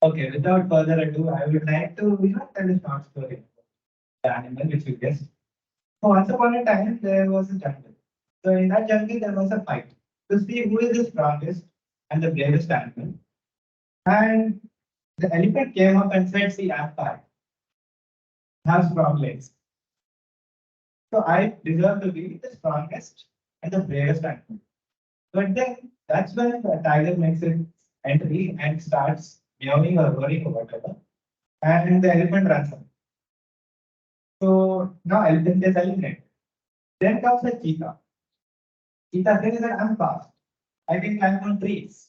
Okay, without further ado, I would like to tell a short story about the animal which you guessed. So once upon a time, there was a jungle. So in that jungle, there was a fight to see who is the strongest and the bravest animal. And the elephant came up and said, see, I'm fine. I have strong legs. So I deserve to be the strongest and the bravest animal. But then that's when the tiger makes its entry and starts meowing or roaring or whatever. And the elephant runs away. So now elephant is eliminated. Then comes the cheetah. Cheetah says that I'm fast. I can climb on trees.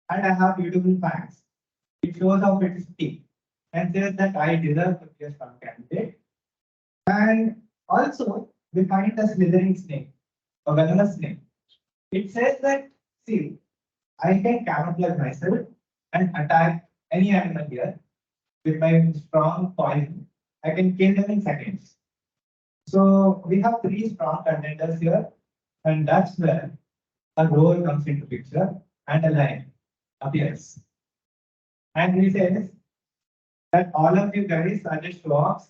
And I have beautiful fangs. It shows off its teeth and says that I deserve to be a strong candidate. And also, we find a slithering snake, a venomous snake. It says that, see, I can camouflage myself and attack any animal here with my strong poison. I can kill them in seconds. So we have 3 strong contenders here, and that's where a roar comes into picture and a lion appears. And he says that all of you guys are just show-offs.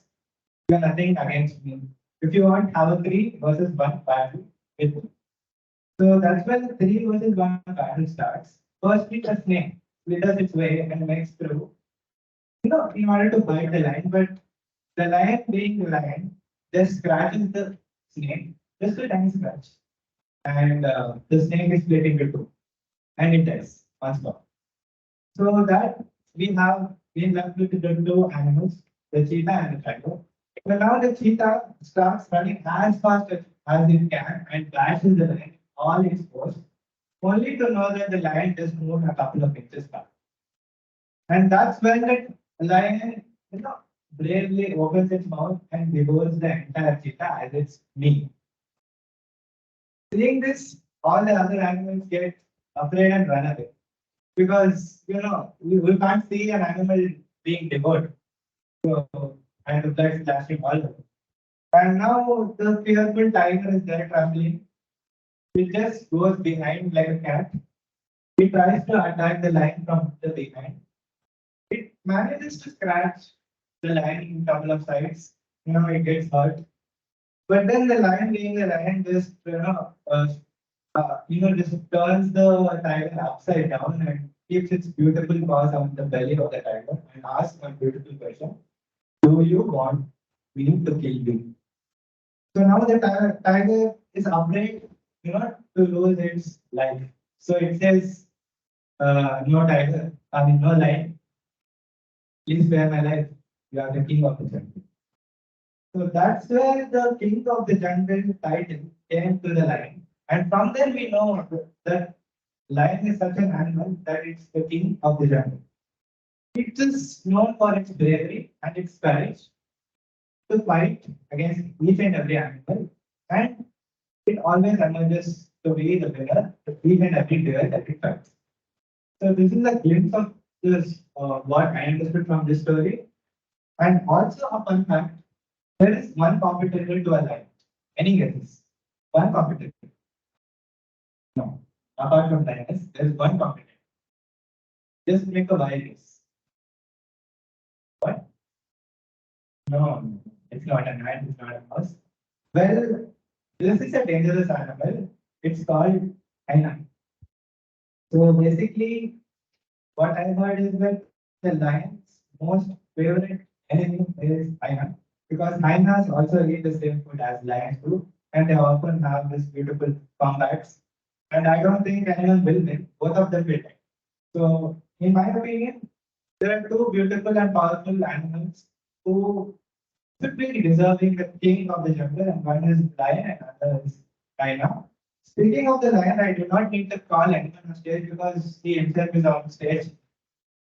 You are nothing against me. If you want, have a 3 versus 1 battle with me. So that's when the 3 versus 1 battle starts. Firstly, the snake slithers its way and makes through, in order to bite the lion, but the lion, being the lion, just scratches the snake, just a tiny scratch. And the snake is split into 2. And it dies once more. So that we have been left with the 2 animals, the cheetah and the tiger. But now the cheetah starts running as fast as it can and bashes the lion all its force, only to know that the lion just moved a couple of inches back. And that's when the lion, bravely opens its mouth and devours the entire cheetah as its meat. Seeing this, all the other animals get afraid and run away. Because, we can't see an animal being devoured. So, and the blood splashing all over. And now the fearful tiger is there trembling. It just goes behind like a cat. It tries to attack the lion from the behind. It manages to scratch the lion in a couple of sides. It gets hurt. But then the lion, being the lion, just just turns the tiger upside down and keeps its beautiful paws on the belly of the tiger and asks one beautiful question: do you want me to kill you? So now the tiger is afraid, to lose its life. So it says, no tiger, no lion, please spare my life. You are the king of the jungle. So that's where the king of the jungle title came to the lion. And from there we know that lion is such an animal that it's the king of the jungle. It is known for its bravery and its courage to fight against each and every animal. And it always emerges to be the winner of each and every duel that it fights. So this is a glimpse of this, what I understood from this story. And also a fun fact, there is one competitor to a lion. Any guesses? One competitor. No. Apart from lioness, there is one competitor. Just make a wild guess. What? No, it's not a man, it's not a mouse. Well, this is a dangerous animal. It's called hyena. So basically, what I heard is that the lion's most favorite enemy is hyena, because hyenas also eat the same food as lions do, and they often have this beautiful combats. And I don't think anyone will win. Both of them will win. So, in my opinion, there are two beautiful and powerful animals who should be deserving the king of the jungle, and one is lion and another is hyena. Speaking of the lion, I do not need to call anyone on stage because he himself is on stage.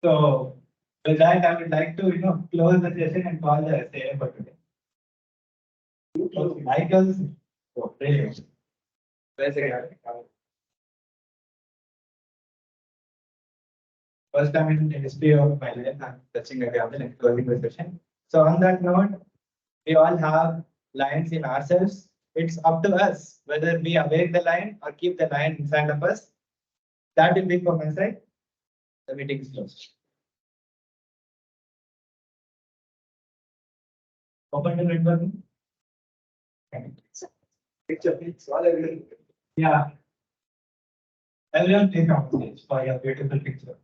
So with that, I would like to close the session and call the essay for today. Michael's where's the guy? First time in the history of my life, I'm touching a gavel and closing the session. So on that note, we all have lions in ourselves. It's up to us whether we awake the lion or keep the lion inside of us. That will be from my side. The meeting is closed. Open the network. Picture, it's all everything. Yeah. Everyone take on stage for your beautiful picture.